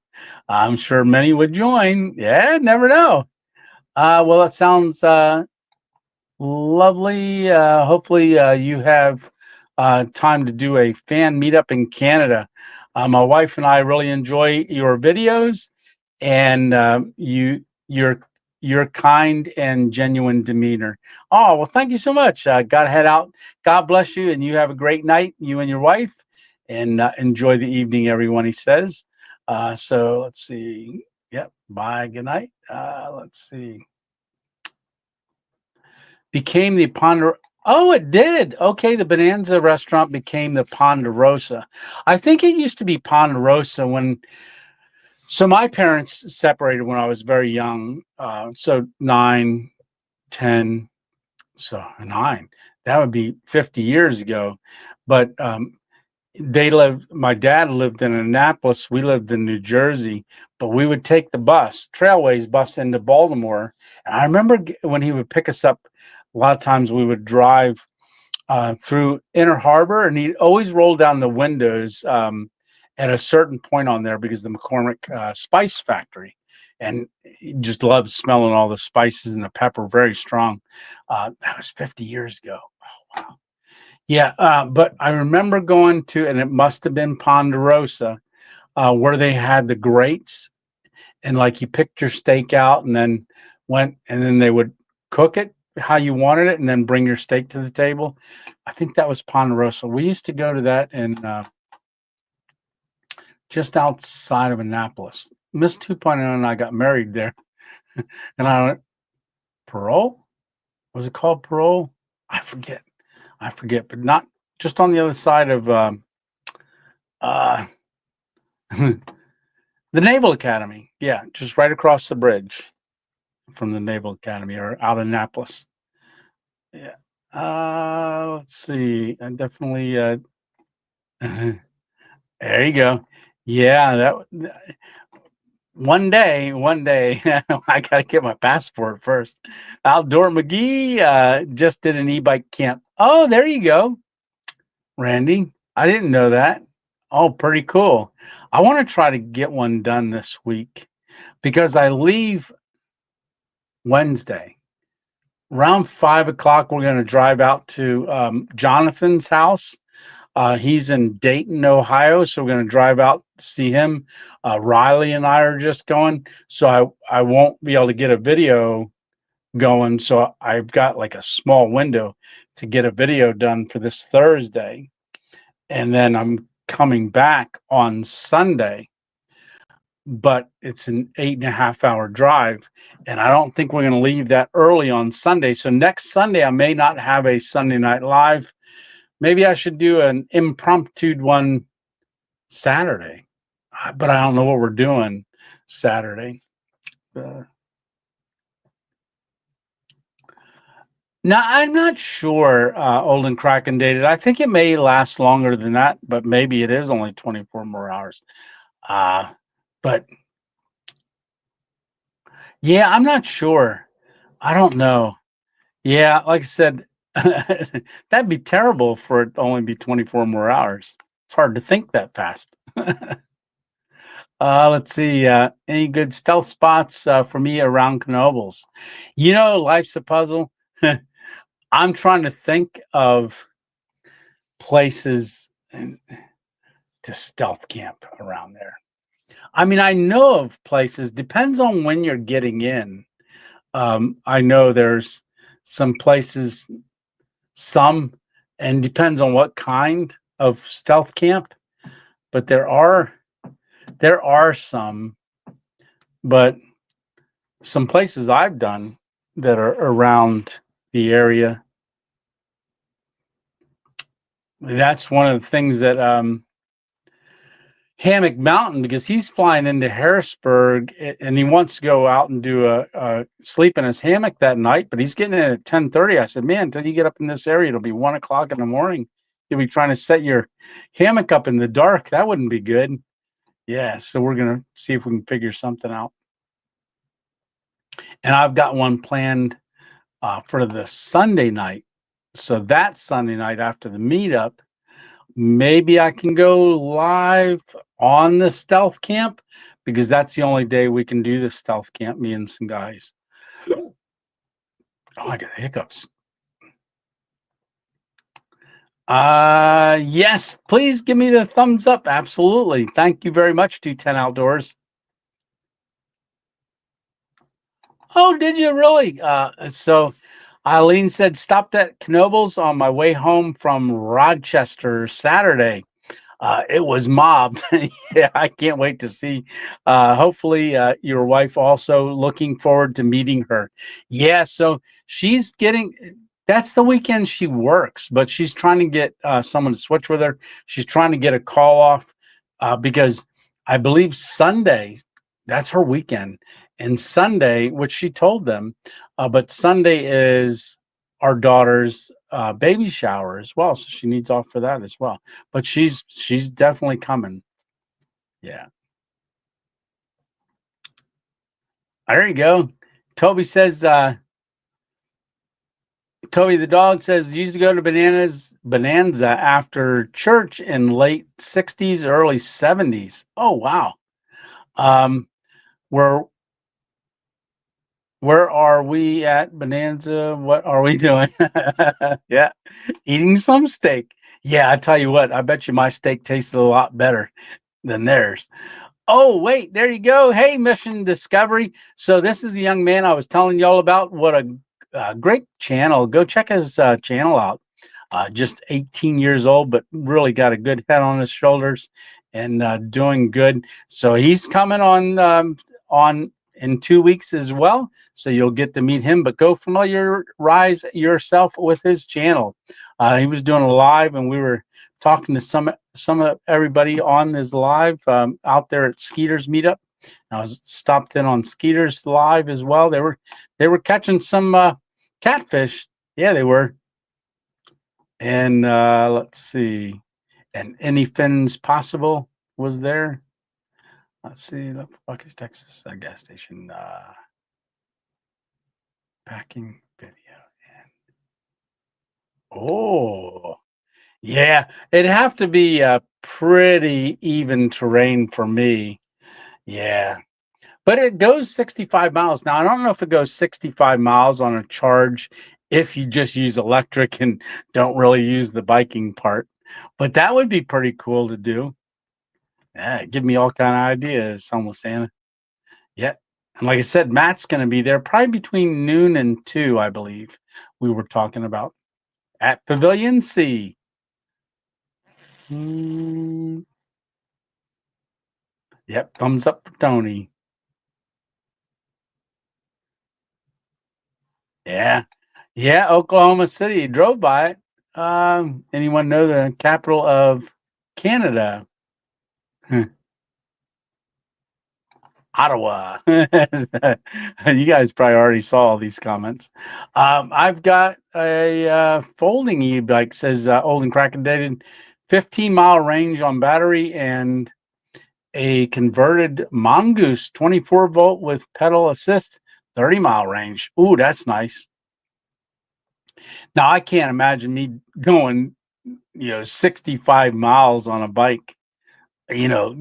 I'm sure many would join. Yeah, never know. Well, it sounds lovely. Hopefully you have time to do a fan meetup in Canada. My wife and I really enjoy your videos and your kind and genuine demeanor. Oh, well, thank you so much. Got to head out. God bless you, and you have a great night, you and your wife, and enjoy the evening, everyone, he says. So let's see. Yep. Bye. Good night. Let's see. Became the Ponderosa. Oh, it did. Okay, the Bonanza restaurant became the Ponderosa. I think it used to be Ponderosa so my parents separated when I was very young. So 9, 10, so 9. That would be 50 years ago. But my dad lived in Annapolis. We lived in New Jersey, but we would take the Trailways bus into Baltimore. And I remember when he would pick us up, a lot of times we would drive through Inner Harbor, and he'd always roll down the windows at a certain point on there because the McCormick Spice Factory. And he just loved smelling all the spices and the pepper, very strong. That was 50 years ago. Oh, wow. Yeah, but I remember going to, and it must have been Ponderosa, where they had the grates, and like you picked your steak out, and then they would cook it how you wanted it, and then bring your steak to the table. I think that was Ponderosa. We used to go to that in just outside of Annapolis. Miss 2.0 and I got married there, and I went, Parole? Was it called Parole? I forget. I forget, but not just on the other side of uh, the Naval Academy. Yeah, just right across the bridge from the Naval Academy, or out in Annapolis. Yeah. Let's see. I definitely. There you go. Yeah, one day, I gotta get my passport first. Outdoor McGee just did an e-bike camp. Oh, there you go, Randy. I didn't know that. Oh, pretty cool. I want to try to get one done this week because I leave Wednesday. Around 5 o'clock, we're going to drive out to Jonathan's house. He's in Dayton, Ohio, so we're going to drive out to see him. Riley and I are just going, so I won't be able to get a video going. So I've got like a small window to get a video done for this Thursday, and then I'm coming back on Sunday. But it's an 8.5 hour drive, and I don't think we're going to leave that early on Sunday. So next Sunday, I may not have a Sunday Night Live. Maybe I should do an impromptu one Saturday, but I don't know what we're doing Saturday. No, I'm not sure. Old and Kraken dated. I think it may last longer than that, but maybe it is only 24 more hours. But yeah, I'm not sure. I don't know. Yeah, like I said, that'd be terrible for it to only be 24 more hours. It's hard to think that fast. Let's see. Any good stealth spots for me around Knoebels? Life's a puzzle. I'm trying to think of places to stealth camp around there. I mean, I know of places, depends on when you're getting in. I know there's some places, and depends on what kind of stealth camp, but there are some, but some places I've done that are around the area. That's one of the things that Hammock Mountain, because he's flying into Harrisburg and he wants to go out and do a sleep in his hammock that night, but he's getting in at 10:30. I said, man, until you get up in this area, it'll be 1 o'clock in the morning. You'll be trying to set your hammock up in the dark. That wouldn't be good. Yeah, so we're going to see if we can figure something out. And I've got one planned for the Sunday night. So that Sunday night after the meetup, maybe I can go live on the stealth camp, because that's the only day we can do the stealth camp, me and some guys. Oh, I got hiccups. Yes, please give me the thumbs up. Absolutely. Thank you very much, 210 Outdoors. Oh, did you really? So Eileen said, stopped at Knoebels on my way home from Rochester Saturday. It was mobbed. Yeah, I can't wait to see. Hopefully, your wife also looking forward to meeting her. Yeah, so she's that's the weekend she works, but she's trying to get someone to switch with her. She's trying to get a call off because I believe Sunday, that's her weekend. And Sunday, which she told them, but Sunday is our daughter's baby shower as well, so she needs off for that as well. But she's definitely coming. Yeah. There you go. Toby says, Toby the dog says, used to go to Bonanza after church in late 60s, early 70s. Oh, wow. Where Where are we at Bonanza? What are we doing? Yeah, eating some steak. Yeah, I tell you what, I bet you my steak tasted a lot better than theirs. Oh, wait, there you go. Hey, Mission Discovery. So this is the young man I was telling y'all about. What a great channel. Go check his channel out. Just 18 years old, but really got a good head on his shoulders and doing good. So he's coming on in 2 weeks as well. So you'll get to meet him. But go familiarize yourself with his channel. He was doing a live, and we were talking to some of everybody on his live out there at Skeeter's meetup. I was stopped in on Skeeter's live as well. They were catching some catfish. Yeah, they were. And let's see. And any fins possible was there. Let's see. The Buckets, Texas gas station packing video. Oh, yeah. It'd have to be a pretty even terrain for me. Yeah. But it goes 65 miles. Now, I don't know if it goes 65 miles on a charge if you just use electric and don't really use the biking part. But that would be pretty cool to do. Yeah, give me all kind of ideas, almost Santa. Yeah. And like I said, Matt's going to be there probably between noon and 2, I believe we were talking about at Pavilion C. Yep, thumbs up for Tony. Yeah. Yeah, Oklahoma City. Drove by it. Anyone know the capital of Canada? Ottawa. You guys probably already saw all these comments. I've got a folding e-bike, says old and crack-dated, 15-mile range on battery, and a converted Mongoose 24-volt with pedal assist, 30-mile range. Ooh, that's nice. Now, I can't imagine me going, 65 miles on a bike,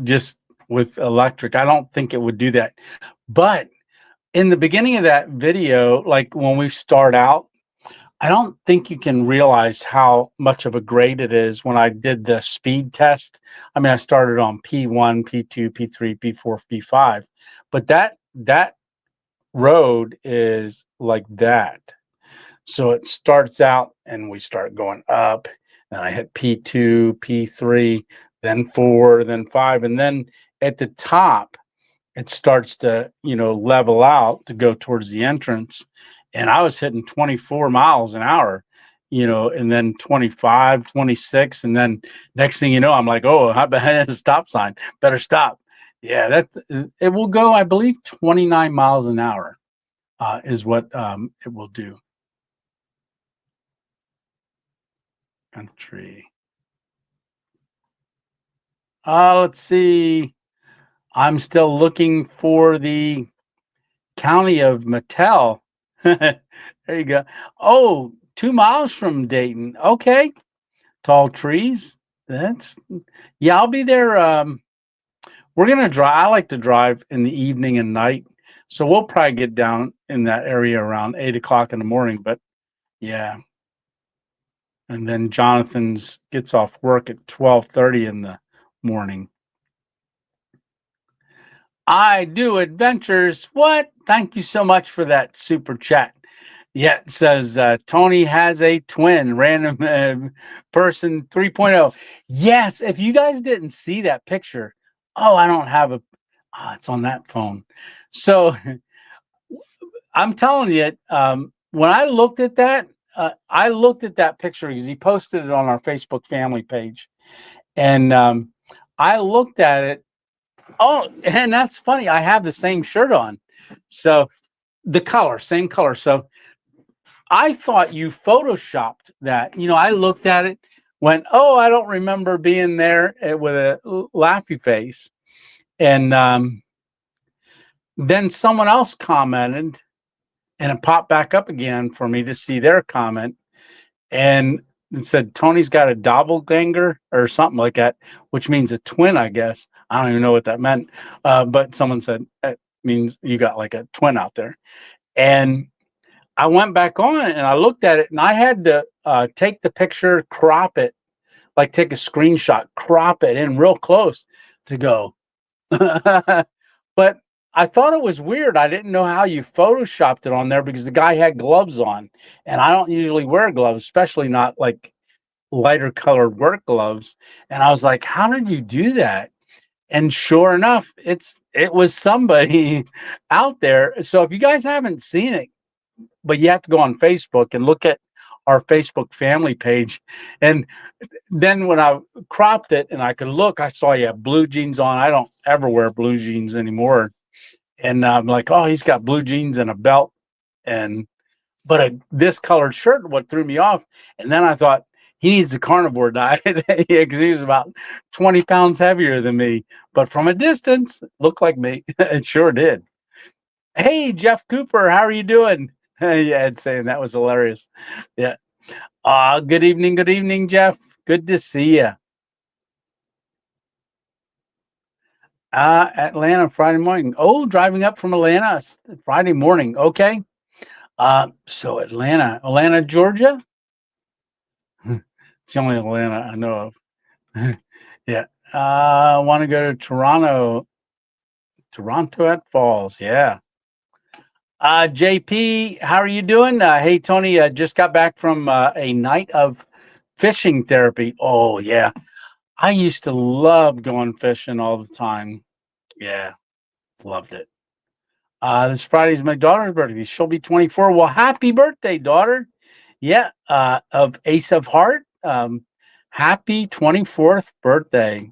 just with electric. I don't think it would do that. But in the beginning of that video, like when we start out, I don't think you can realize how much of a grade it is when I did the speed test. I mean, I started on P1, P2, P3, P4, P5, but that road is like that. So it starts out and we start going up, and I hit P2, P3, then 4, then 5, and then at the top it starts to, level out to go towards the entrance. And I was hitting 24 miles an hour, and then 25, 26. And then next thing you know, I'm like, oh, how about a stop sign? Better stop. Yeah, it will go, I believe, 29 miles an hour is what it will do. Country. Let's see. I'm still looking for the county of Mattel. There you go. Oh, 2 miles from Dayton. Okay. Tall trees. Yeah, I'll be there. We're going to drive. I like to drive in the evening and night. So we'll probably get down in that area around 8 o'clock in the morning. But yeah. And then Jonathan's gets off work at 12:30 in the morning. I do adventures. What? Thank you so much for that super chat. Yeah, it says Tony has a twin, random person 3.0. Yes, if you guys didn't see that picture, I don't have it's on that phone. So I'm telling you, when I looked at that picture because he posted it on our Facebook family page, and I looked at it. Oh, and that's funny. I have the same shirt on. So the color, same color. So I thought you photoshopped that. I looked at it, went, oh, I don't remember being there with a laughy face. And then someone else commented, and it popped back up again for me to see their comment. And it said, Tony's got a doppelganger or something like that, which means a twin, I guess. I don't even know what that meant. But someone said, that means you got like a twin out there. And I went back on and I looked at it, and I had to take the picture, crop it, like take a screenshot, crop it in real close to go. But I thought it was weird. I didn't know how you photoshopped it on there because the guy had gloves on, and I don't usually wear gloves, especially not like lighter colored work gloves. And I was like, how did you do that? And sure enough, it was somebody out there. So if you guys haven't seen it, but you have to go on Facebook and look at our Facebook family page. And then when I cropped it and I could look, I saw you have blue jeans on. I don't ever wear blue jeans anymore. And I'm like, oh, he's got blue jeans and a belt, and but this colored shirt, what threw me off. And then I thought, he needs a carnivore diet because he was about 20 pounds heavier than me. But from a distance, it looked like me. It sure did. Hey, Jeff Cooper, how are you doing? Yeah, I'd say that was hilarious. Yeah. Good evening, Jeff. Good to see you. Atlanta Friday morning. Oh, driving up from Atlanta Friday morning. Okay. So Atlanta, Georgia. It's the only Atlanta I know of. Yeah. I want to go to Toronto at Falls. Yeah. JP, how are you doing? Hey, Tony, just got back from a night of fishing therapy. Oh, yeah. I used to love going fishing all the time. Yeah. Loved it. This Friday's my daughter's birthday. She'll be 24. Well, happy birthday, daughter. Yeah. Of Ace of Heart. Happy 24th birthday.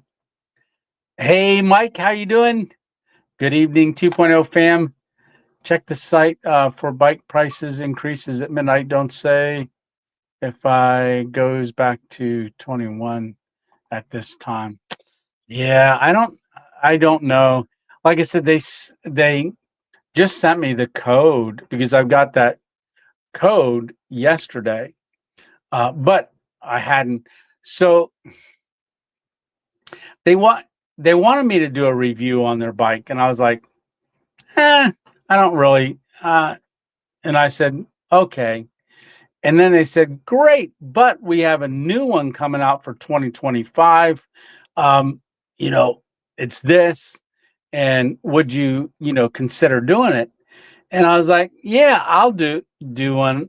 Hey, Mike, how you doing? Good evening, 2.0 fam. Check the site for bike prices increases at midnight. Don't say if I goes back to 21 at this time. Yeah, I don't know. Like I said, they just sent me the code because I've got that code yesterday, but I hadn't. So they wanted me to do a review on their bike, and I was like, I don't really. And I said, okay. And then they said, great, but we have a new one coming out for 2025. It's this, and would you, consider doing it? And I was like, yeah, I'll do one.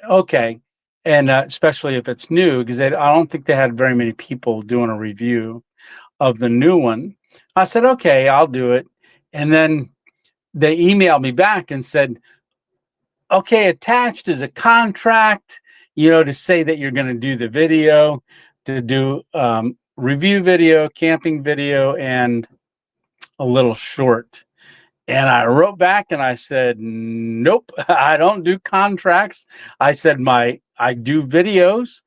Okay. And especially if it's new, because I don't think they had very many people doing a review of the new one. I said, okay, I'll do it. And then they emailed me back and said, okay, attached is a contract, to say that you're going to do the video, to do review video, camping video, and a little short. And I wrote back and I said, nope, I don't do contracts. I said, I do videos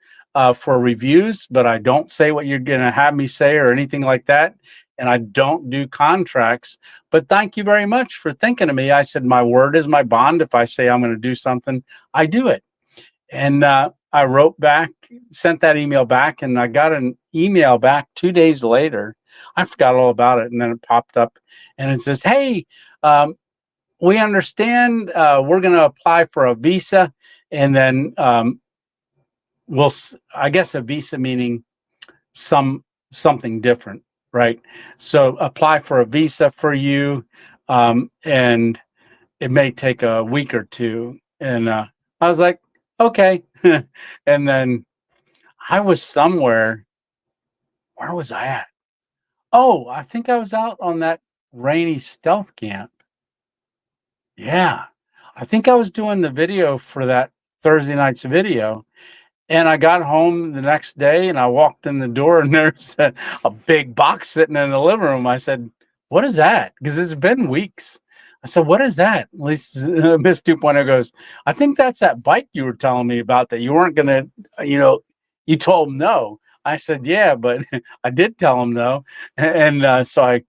for reviews, but I don't say what you're going to have me say or anything like that. And I don't do contracts, but thank you very much for thinking of me. I said, my word is my bond. If I say I'm going to do something, I do it. And I wrote back, sent that email back, and I got an email back 2 days later. I forgot all about it. And then it popped up and it says, hey, we understand we're going to apply for a visa. And then I guess a visa meaning something different. Right. So apply for a visa for you. And it may take a week or two. And I was like, okay. And then I was somewhere. Where was I at? Oh, I think I was out on that rainy stealth camp. Yeah. I think I was doing the video for that Thursday night's video. And I got home the next day and I walked in the door and there's a big box sitting in the living room. I said, what is that? Because it's been weeks. I said, what is that? At least Miss 2.0 goes, I think that's that bike you were telling me about that you weren't going to, you told him no. I said, yeah, but I did tell him no. And so I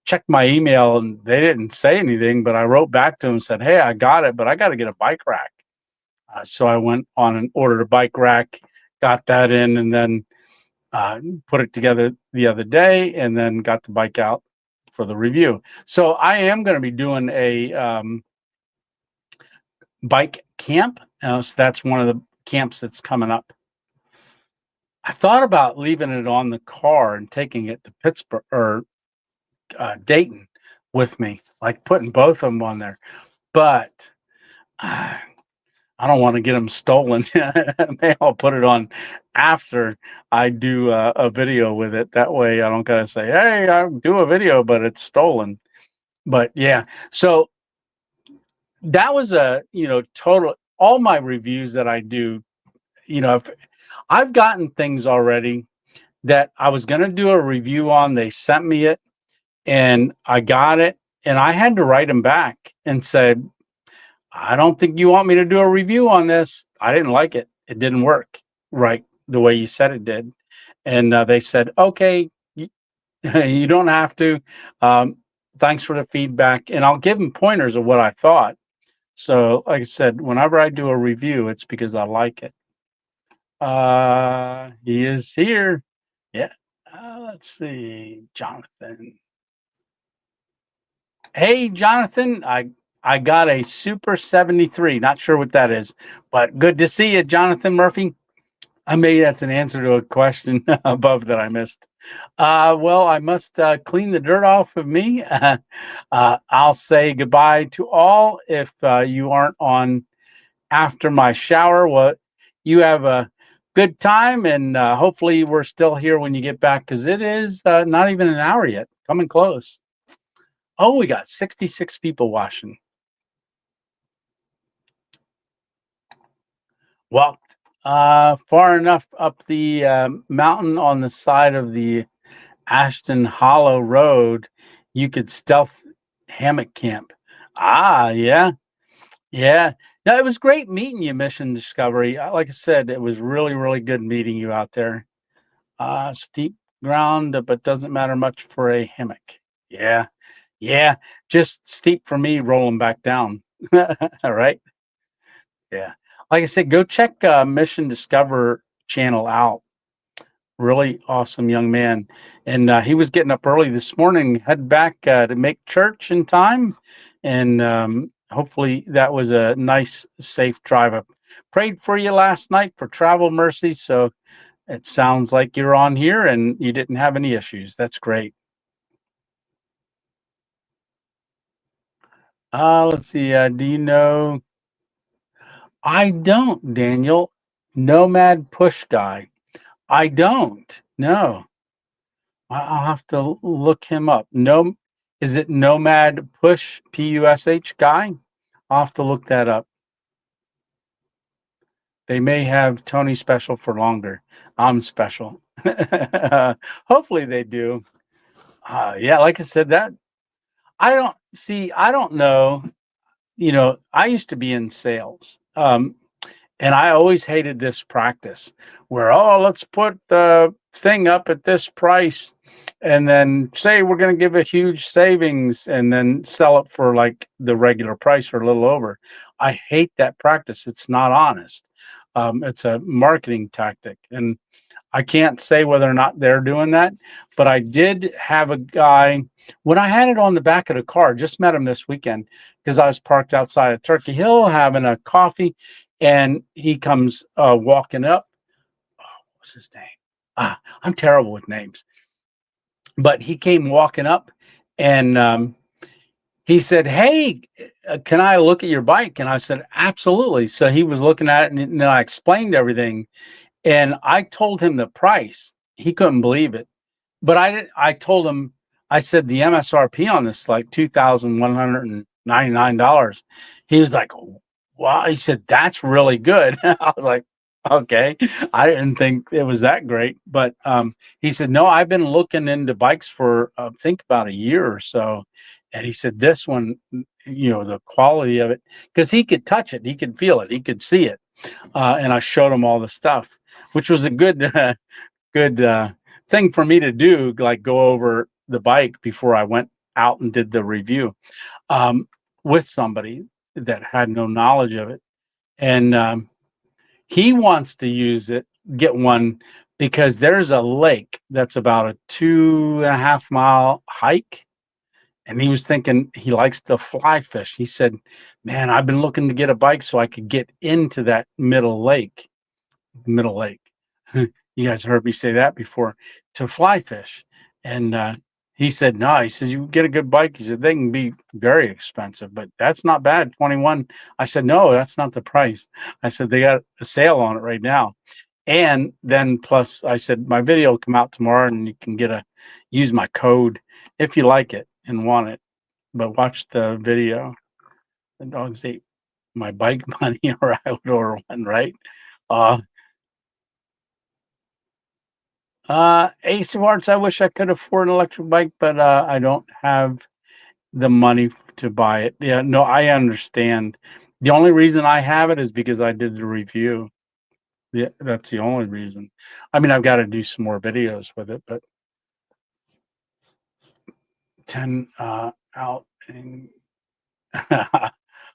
checked my email and they didn't say anything, but I wrote back to him and said, hey, I got it, but I got to get a bike rack. So I went on and ordered a bike rack, got that in, and then put it together the other day, and then got the bike out for the review. So I am going to be doing a bike camp. So that's one of the camps that's coming up. I thought about leaving it on the car and taking it to Pittsburgh or Dayton with me, like putting both of them on there. But I don't want to get them stolen. Maybe I'll put it on after I do a video with it. That way I don't gotta say, hey, I do a video, but it's stolen. But yeah, so that was a, total, all my reviews that I do, if I've gotten things already that I was going to do a review on, they sent me it and I got it and I had to write them back and said, I don't think you want me to do a review on this. I didn't like it. It didn't work right the way you said it did. And they said, okay, you don't have to. Thanks for the feedback. And I'll give them pointers of what I thought. So like I said, whenever I do a review, it's because I like it. He is here. Yeah. Let's see, Jonathan. Hey, Jonathan, I got a Super 73. Not sure what that is, but good to see you, Jonathan Murphy. Maybe that's an answer to a question above that I missed. Well, I must clean the dirt off of me. I'll say goodbye to all if you aren't on after my shower. Well, you have a good time, and hopefully we're still here when you get back, because it is not even an hour yet. Coming close. Oh, we got 66 people watching. Walked far enough up the mountain on the side of the Ashton Hollow Road, you could stealth hammock camp. Ah, yeah. Yeah. No, it was great meeting you, Mission Discovery. Like I said, it was really, really good meeting you out there. Steep ground, but doesn't matter much for a hammock. Yeah. Yeah. Just steep for me rolling back down. All right. Yeah. Like I said, go check Mission Discover channel out. Really awesome young man. And he was getting up early this morning, head back to make church in time. And hopefully that was a nice, safe drive up. Prayed for you last night for travel mercy. So it sounds like you're on here and you didn't have any issues. That's great. Let's see. Do you know? I don't, Daniel. Nomad Push Guy. I don't. No. I'll have to look him up. No, is it Nomad Push Push guy? I'll have to look that up. They may have Tony special for longer. I'm special. Hopefully they do. Yeah, like I said, that I don't see. I don't know. I used to be in sales. And I always hated this practice where, let's put the thing up at this price and then say we're going to give a huge savings and then sell it for like the regular price or a little over. I hate that practice. It's not honest. It's a marketing tactic. And I can't say whether or not they're doing that, but I did have a guy when I had it on the back of the car, just met him this weekend because I was parked outside of Turkey Hill having a coffee. And he comes walking up. Oh, what's his name? I'm terrible with names. But he came walking up and he said, hey, can I look at your bike? And I said, absolutely. So he was looking at it and then I explained everything. And I told him the price. He couldn't believe it. But I told him, I said, the MSRP on this is like $2,199. He was like, wow. He said, that's really good. I was like, okay. I didn't think it was that great. But he said, no, I've been looking into bikes for, I think about a year or so. And he said, this one, the quality of it, because he could touch it. He could feel it. He could see it. And I showed him all the stuff, which was a good, good thing for me to do, like go over the bike before I went out and did the review with somebody that had no knowledge of it. And he wants to use it, get one, because there's a lake that's about a 2.5 mile hike. and he was thinking he likes to fly fish. He said, "Man, I've been looking to get a bike so I could get into that middle lake." Middle lake. You guys heard me say that before, to fly fish. And he said, no, he says, you get a good bike. He said, they can be very expensive, but that's not bad. 21. I said, no, that's not the price. I said, they got a sale on it right now. And then plus I said, my video will come out tomorrow and you can use my code if you like it and want it. But watch the video. The dogs ate my bike money, or I would order one, right? Ace of Hearts, I wish I could afford an electric bike, but I don't have the money to buy it. Yeah, no, I understand. The only reason I have it is because I did the review. Yeah, that's the only reason. I mean, I've got to do some more videos with it, but 10 out and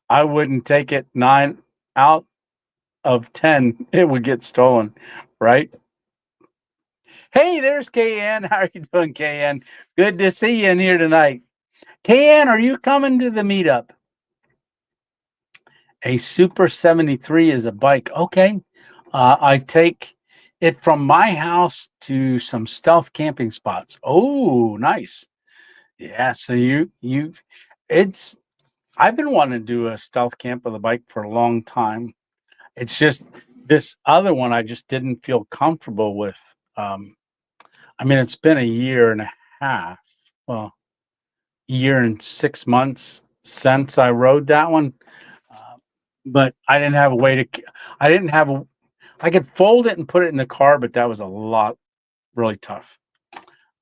I wouldn't take it. 9 out of 10, it would get stolen, right? Hey, there's KN. How are you doing, KN? Good to see you in here tonight. KN, are you coming to the meetup? A Super 73 is a bike. Okay. I take it from my house to some stealth camping spots. Oh, nice. Yeah, so I've been wanting to do a stealth camp with a bike for a long time. It's just this other one I just didn't feel comfortable with. I mean, it's been a year and a half, well, year and 6 months since I rode that one. But I didn't have a way to, I could fold it and put it in the car, but that was really tough.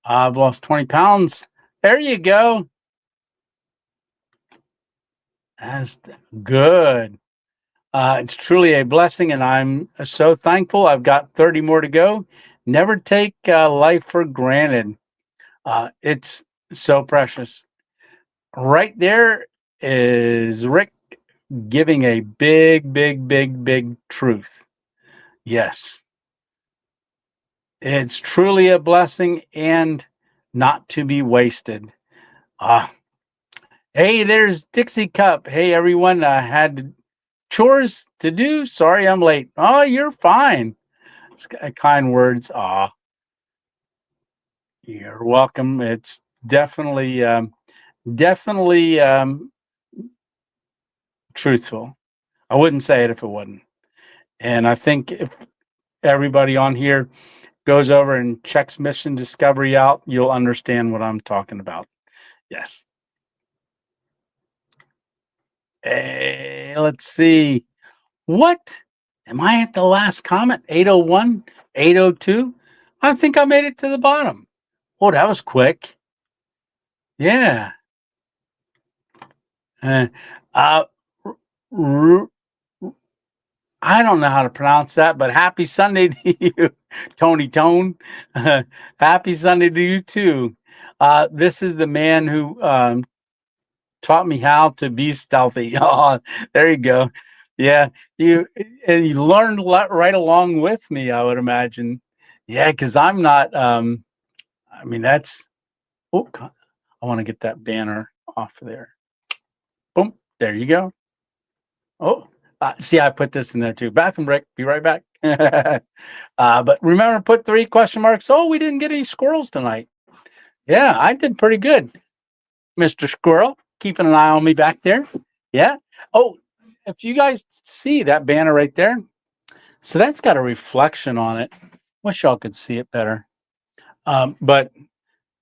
I've lost 20 pounds. There you go. That's good. It's truly a blessing, and I'm so thankful. I've got 30 more to go. Never take life for granted. It's so precious. Right there is Rick giving a big, big, big, big truth. Yes. It's truly a blessing and not to be wasted. Hey, there's Dixie Cup. Hey, everyone. I had chores to do. Sorry I'm late. Oh, you're fine. It's kind words. You're welcome. It's definitely truthful. I wouldn't say it if it wasn't. And I think if everybody on here goes over and checks Mission Discovery out, you'll understand what I'm talking about. Yes. Hey, let's see. What? Am I at the last comment? 801, 802? I think I made it to the bottom. Oh, that was quick. Yeah. Uh, uh, I don't know how to pronounce that, but happy Sunday to you, Tony Tone. Happy Sunday to you too. This is the man who taught me how to be stealthy. Oh, there you go. Yeah, you learned a lot right along with me, I would imagine. Yeah, because I'm not. I mean, that's. Oh, God, I want to get that banner off of there. Boom. There you go. Oh, see, I put this in there too. Bathroom break. Be right back. But remember, put 3 question marks. Oh, we didn't get any squirrels tonight. Yeah, I did pretty good, Mr. Squirrel. Keeping an eye on me back there. Yeah. Oh, if you guys see that banner right there, so that's got a reflection on it. Wish y'all could see it better. But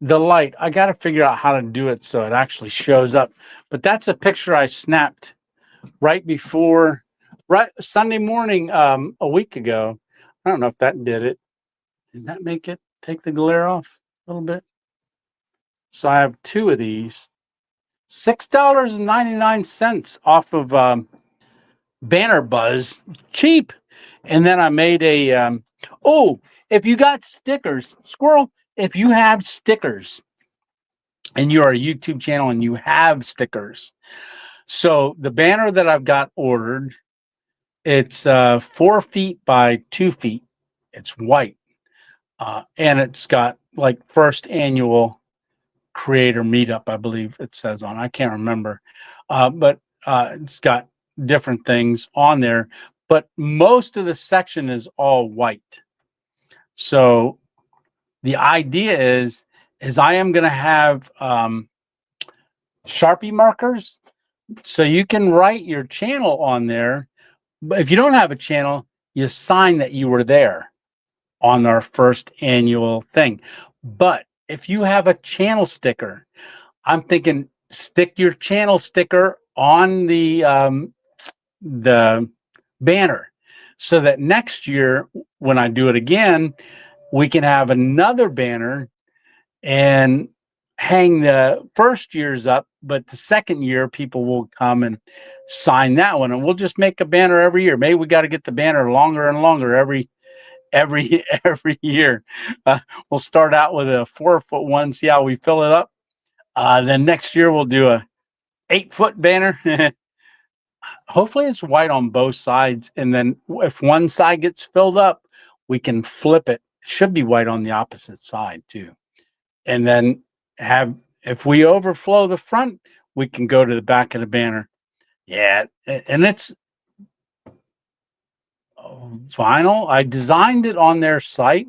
the light, I got to figure out how to do it so it actually shows up. But that's a picture I snapped right Sunday morning, a week ago. I don't know if that did it. Did that make it take the glare off a little bit? So I have 2 of these. $6.99 off of Banner Buzz, cheap. And then I made a if you got stickers, Squirrel, if you have stickers and you're a YouTube channel and you have stickers, so the banner that I've got ordered, it's 4 feet by 2 feet. It's white, and it's got like first annual creator meetup, I believe it says on. I can't remember, but it's got different things on there. But most of the section is all white. So the idea is I am going to have Sharpie markers, so you can write your channel on there. But if you don't have a channel, you sign that you were there on our first annual thing. But if you have a channel sticker, I'm thinking stick your channel sticker on the banner, so that next year when I do it again, we can have another banner and hang the first year's up, but the second year people will come and sign that one, and we'll just make a banner every year. Maybe we got to get the banner longer and longer every year. We'll start out with a 4-foot one, see how we fill it up. Then next year we'll do a 8-foot banner. Hopefully it's white on both sides, and then if one side gets filled up, we can flip it. It should be white on the opposite side too. And then if we overflow the front, we can go to the back of the banner. Yeah, and it's vinyl. I designed it on their site.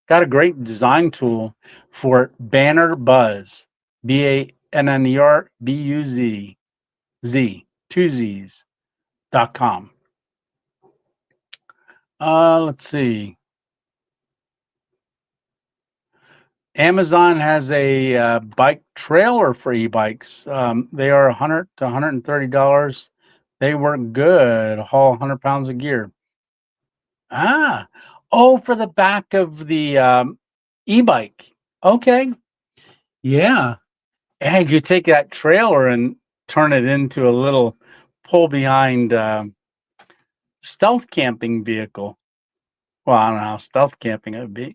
Got a great design tool for Banner Buzz, BANNERBUZZ, 2Z's.com. Let's see. Amazon has a bike trailer for e-bikes. They are $100 to $130. They work good. Haul 100 pounds of gear. For the back of the e-bike. Okay. Yeah. And you take that trailer and turn it into a little pull behind stealth camping vehicle. Well, I don't know how stealth camping it would be.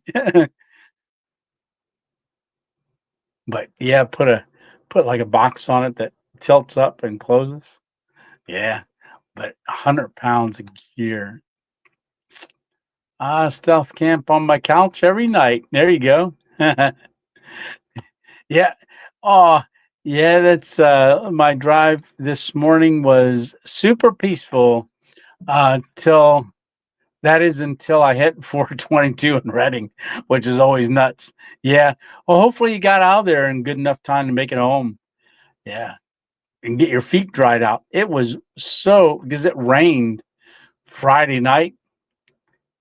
But yeah, put like a box on it that tilts up and closes. Yeah, but 100 pounds of gear. Stealth camp on my couch every night. There you go. Yeah. Oh, yeah, that's my drive this morning was super peaceful until I hit 422 in Reading, which is always nuts. Yeah. Well, hopefully you got out there in good enough time to make it home. Yeah. And get your feet dried out. It was because it rained Friday night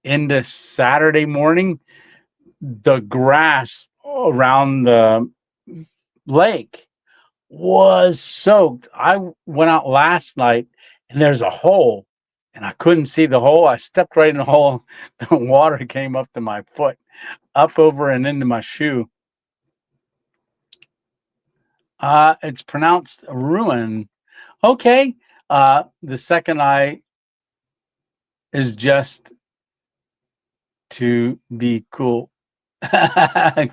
into Saturday morning. The grass around the lake was soaked. I went out last night and there's a hole, and I couldn't see the hole. I stepped right in the hole. The water came up to my foot, up over and into my shoe. It's pronounced ruin. Okay. The second I is just to be cool.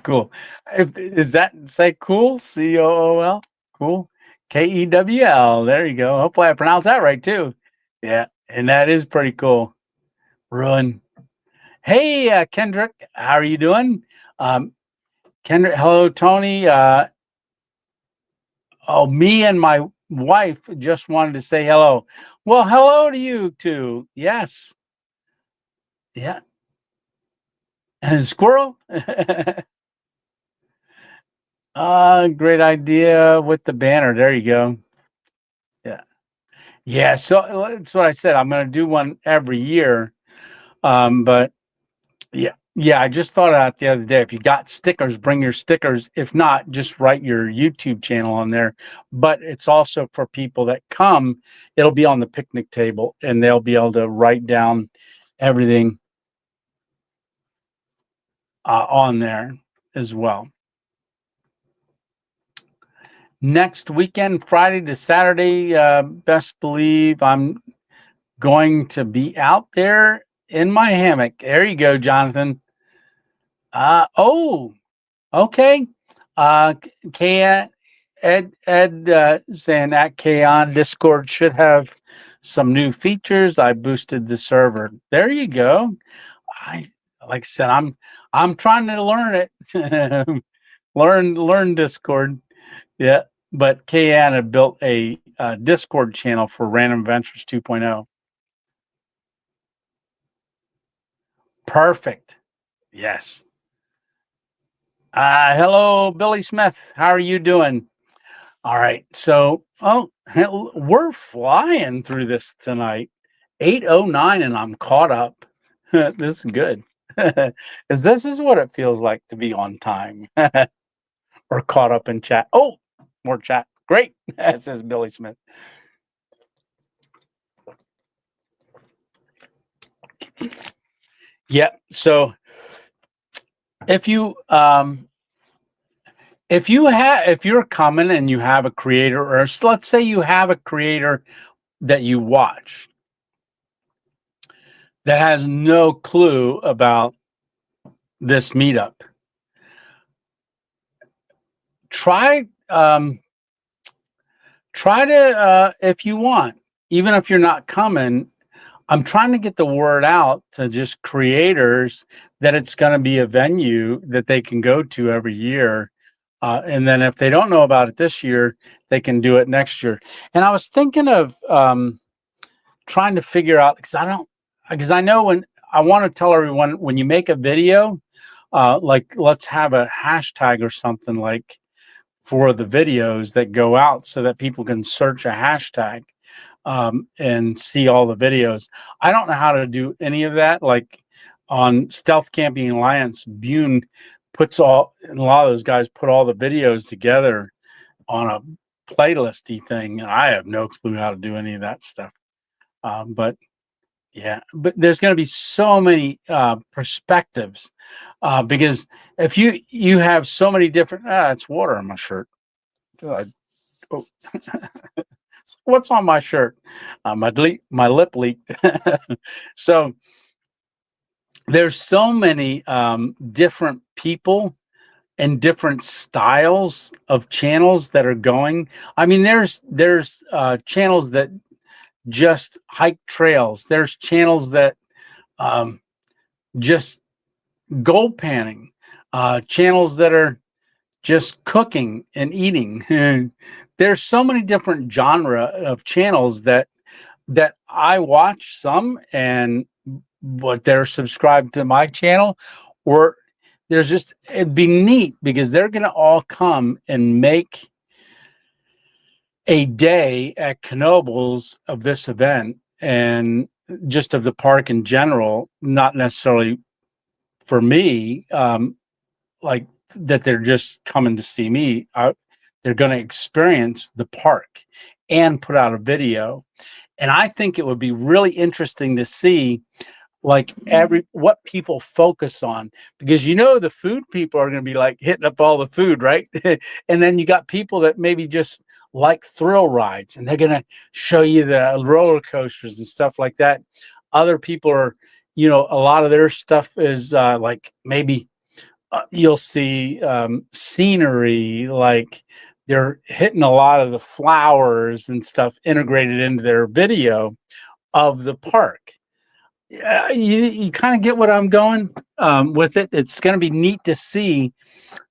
Cool. Does that say cool? COOL? Cool. KEWL. There you go. Hopefully I pronounced that right too. Yeah. And that is pretty cool. Ruin. Hey, Kendrick, how are you doing? Kendrick, hello, Tony. Me and my wife just wanted to say hello. Well, hello to you too. Yes. Yeah. And squirrel. Great idea with the banner. There you go. Yeah. Yeah. So that's what I said. I'm going to do one every year. But yeah, I just thought out the other day. If you got stickers, bring your stickers. If not, just write your YouTube channel on there. But it's also for people that come. It'll be on the picnic table, and they'll be able to write down everything on there as well. Next weekend, Friday to Saturday, best believe I'm going to be out there in my hammock. There you go, Jonathan. Okay. Ed saying at K on Discord should have some new features. I boosted the server. There you go. Like I said, I'm trying to learn it. Learn Discord. Yeah, but Kayan had built a Discord channel for Random Ventures 2.0. Perfect. Yes. Hello, Billy Smith. How are you doing? All right. So, we're flying through this tonight. 8:09, and I'm caught up. This is good. This is what it feels like to be on time or caught up in chat. Oh, more chat. Great. Says Billy Smith. Yeah. So if you're coming and you have a creator, or let's say you have a creator that you watch that has no clue about this meetup, try to, if you want, even if you're not coming, I'm trying to get the word out to just creators that it's going to be a venue that they can go to every year. And then if they don't know about it this year, they can do it next year. And I was thinking of trying to figure out, because I know when I want to tell everyone, when you make a video, like let's have a hashtag or something like for the videos that go out so that people can search a hashtag and see all the videos. I don't know how to do any of that. Like on Stealth Camping Alliance, Bune puts and a lot of those guys put all the videos together on a playlisty thing. And I have no clue how to do any of that stuff. But yeah, but there's going to be so many perspectives because if you have so many different, it's water on my shirt. Oh. What's on my shirt? My lip leaked. So there's so many different people and different styles of channels that are going. I mean, there's channels that just hike trails. There's channels that just gold panning. Channels that are just cooking and eating. There's so many different genre of channels that I watch some, and but they're subscribed to my channel, or it'd be neat because they're going to all come and make a day at Knoebels of this event and just of the park in general, not necessarily for me, like that they're just coming to see me. They're going to experience the park and put out a video. And I think it would be really interesting to see like what people focus on, because the food people are going to be like hitting up all the food, right? And then you got people that maybe just like thrill rides, and they're going to show you the roller coasters and stuff like that. Other people are, a lot of their stuff is like maybe you'll see scenery, like they're hitting a lot of the flowers and stuff integrated into their video of the park. You kind of get what I'm going with it. It's going to be neat to see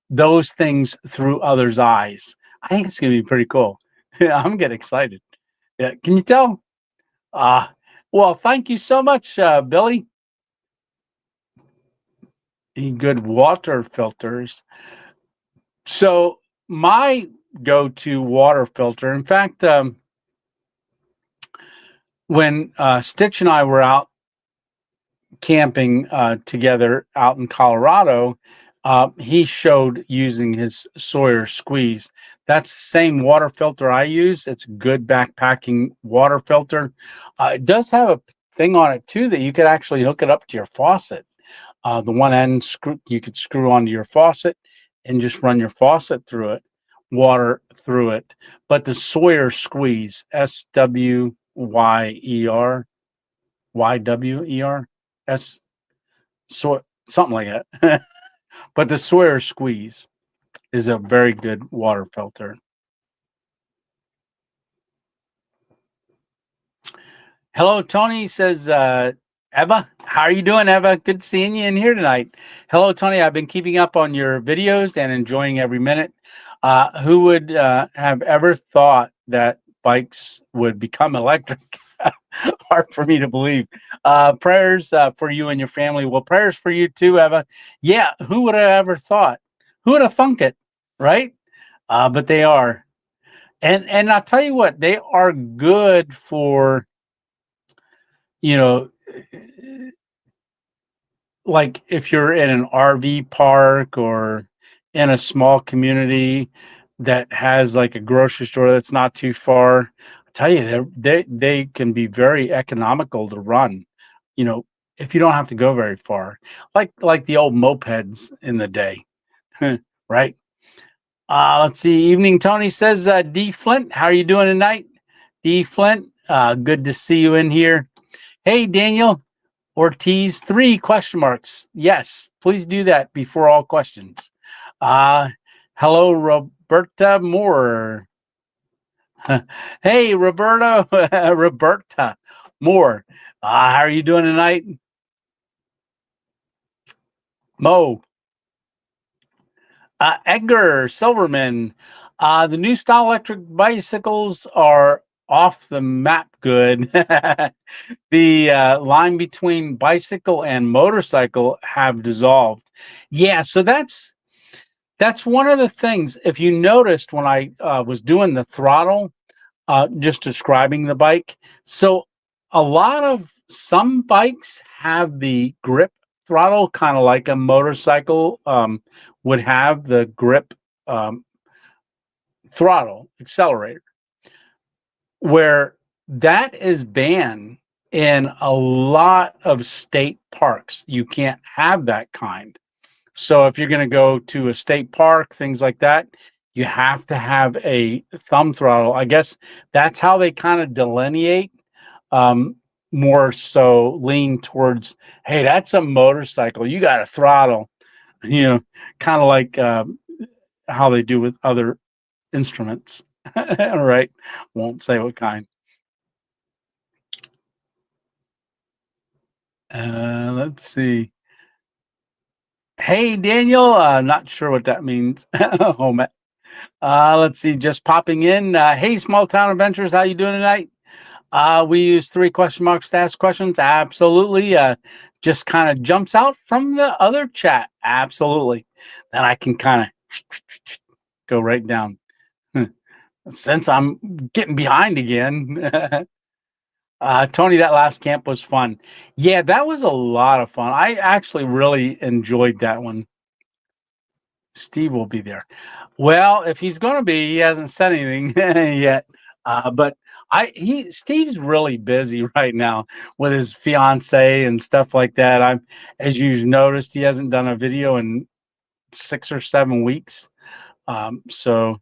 those things through others' eyes. I think it's going to be pretty cool. I'm getting excited. Yeah, can you tell? Well, thank you so much, Billy. Good water filters. So my go-to water filter, in fact, when Stitch and I were out camping together out in Colorado, he showed using his Sawyer Squeeze. That's the same water filter I use. It's a good backpacking water filter. It does have a thing on it too that you could actually hook it up to your faucet. The one end you could screw onto your faucet and just run your faucet through it, water through it. But the Sawyer Squeeze, SWYER, so something like that. But the Sawyer Squeeze is a very good water filter. Hello, Tony says, Eva, how are you doing, Eva? Good seeing you in here tonight. Hello, Tony. I've been keeping up on your videos and enjoying every minute. Who would have ever thought that bikes would become electric? Hard for me to believe. Prayers for you and your family. Well, prayers for you too, Eva. Yeah, who would have ever thought? Who would have thunk it, right? But they are. And I'll tell you what, they are good for, you know, like if you're in an RV park or in a small community that has like a grocery store that's not too far. I tell you, they can be very economical to run, you know, if you don't have to go very far, like the old mopeds in the day, right? Let's see. Evening, Tony says, D Flint, how are you doing tonight? D Flint, good to see you in here. Hey, Daniel Ortiz, 3 question marks. Yes, please do that before all questions. Hello, Roberta Moore. Hey, Roberta, Roberta Moore. How are you doing tonight? Mo. Edgar Silverman. The new style electric bicycles are off the map good. The line between bicycle and motorcycle have dissolved. Yeah, so that's one of the things. If you noticed when I was doing the throttle, just describing the bike, so a lot of some bikes have the grip throttle, kind of like a motorcycle would have the grip throttle accelerator, where that is banned in a lot of state parks. You can't have that kind. So if you're going to go to a state park, things like that, you have to have a thumb throttle. I guess that's how they kind of delineate, more so lean towards, hey, that's a motorcycle. You got a throttle, kind of like how they do with other instruments. All right. Won't say what kind. Let's see. Hey, Daniel. Not sure what that means. Oh, man. Let's see. Just popping in. Hey, Small Town Adventures. How you doing tonight? We use 3 question marks to ask questions. Absolutely. Just kind of jumps out from the other chat. Absolutely. Then I can kind of go right down. Since I'm getting behind again. Tony, that last camp was fun. Yeah, that was a lot of fun. I actually really enjoyed that one. Steve will be there. Well, if he's going to be, he hasn't said anything yet. But Steve's really busy right now with his fiance and stuff like that. As you've noticed, he hasn't done a video in 6 or 7 weeks. So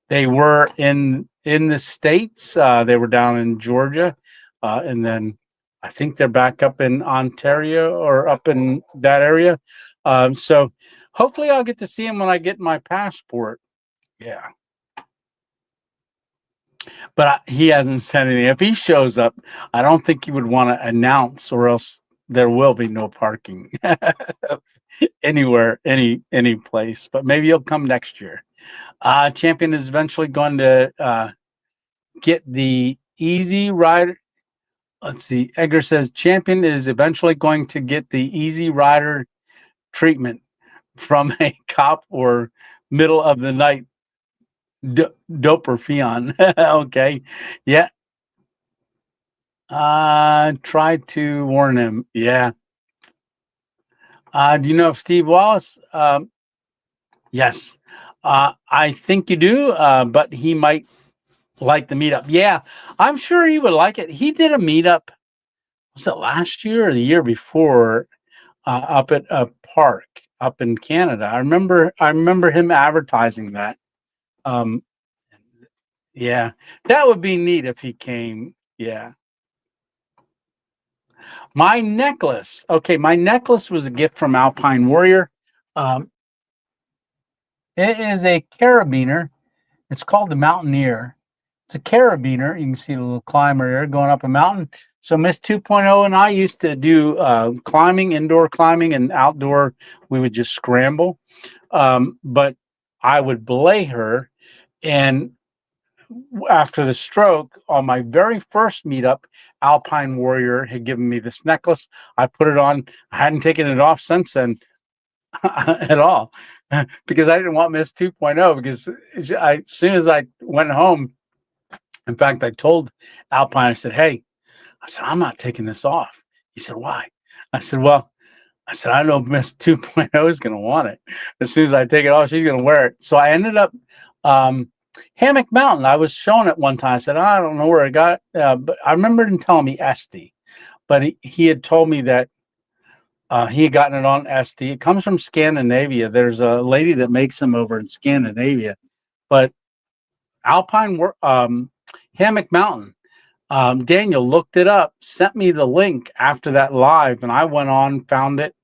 they were in the States. They were down in Georgia. And then I think they're back up in Ontario or up in that area. So hopefully I'll get to see him when I get my passport. Yeah. But he hasn't said anything. If he shows up, I don't think he would want to announce, or else there will be no parking anywhere, any place. But maybe he'll come next year. Champion is eventually going to get the Easy Rider. Let's see. Edgar says Champion is eventually going to get the Easy Rider treatment from a cop or middle of the night doper fion. Okay. Yeah. Tried to warn him. Yeah. Do you know of Steve Wallace? Yes. I think you do, but he might like the meetup. Yeah, I'm sure he would like it. He did a meetup, was it last year or the year before, up at a park up in Canada. I remember him advertising that. Yeah, that would be neat if he came. Yeah. My necklace. Okay, my necklace was a gift from Alpine Warrior. It is a carabiner. It's called the Mountaineer. It's a carabiner. You can see the little climber there going up a mountain. So Miss 2.0 and I used to do climbing, indoor climbing, and outdoor. We would just scramble. But I would belay her. And after the stroke, on my very first meetup, Alpine Warrior had given me this necklace. I put it on. I hadn't taken it off since then at all because I didn't want Miss 2.0 because as soon as I went home, in fact, I told Alpine, I said, hey, I said, I'm not taking this off. He said, why? I said, well, I know Miss 2.0 is going to want it. As soon as I take it off, she's going to wear it. So I ended up Hammock Mountain. I was showing it one time. I said, I don't know where I got it. But I remember him telling me SD. But he had told me that he had gotten it on SD. It comes from Scandinavia. There's a lady that makes them over in Scandinavia. But Alpine Hammock Mountain. Daniel looked it up, sent me the link after that live, and I went on, found it,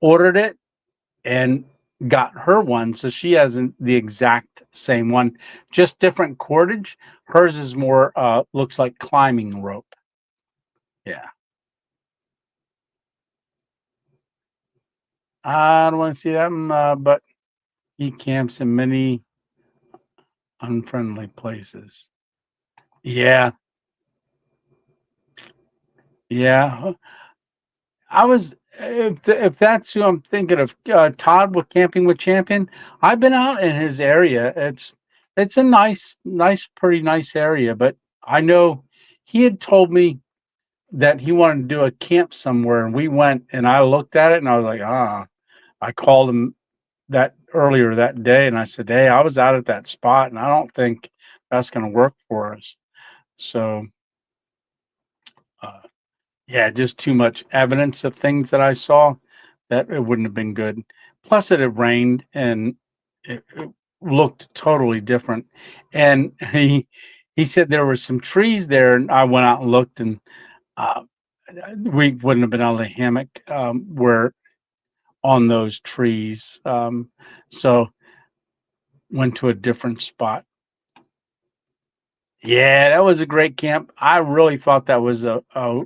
ordered it, and got her one. So she has the exact same one, just different cordage. Hers is more, looks like climbing rope. Yeah. I don't want to see that one, but he camps in many unfriendly places. Yeah. Yeah. I was, if that's who I'm thinking of, Todd with Camping with Champion. I've been out in his area. It's a nice, pretty nice area. But I know he had told me that he wanted to do a camp somewhere, and we went, and I looked at it, and I was like, I called him that earlier that day, and I said, hey, I was out at that spot, and I don't think that's going to work for us. So, yeah, just too much evidence of things that I saw that it wouldn't have been good. Plus, it had rained and it looked totally different. And he said there were some trees there, and I went out and looked, and we wouldn't have been on the hammock where on those trees. So went to a different spot. Yeah, that was a great camp. I really thought that was a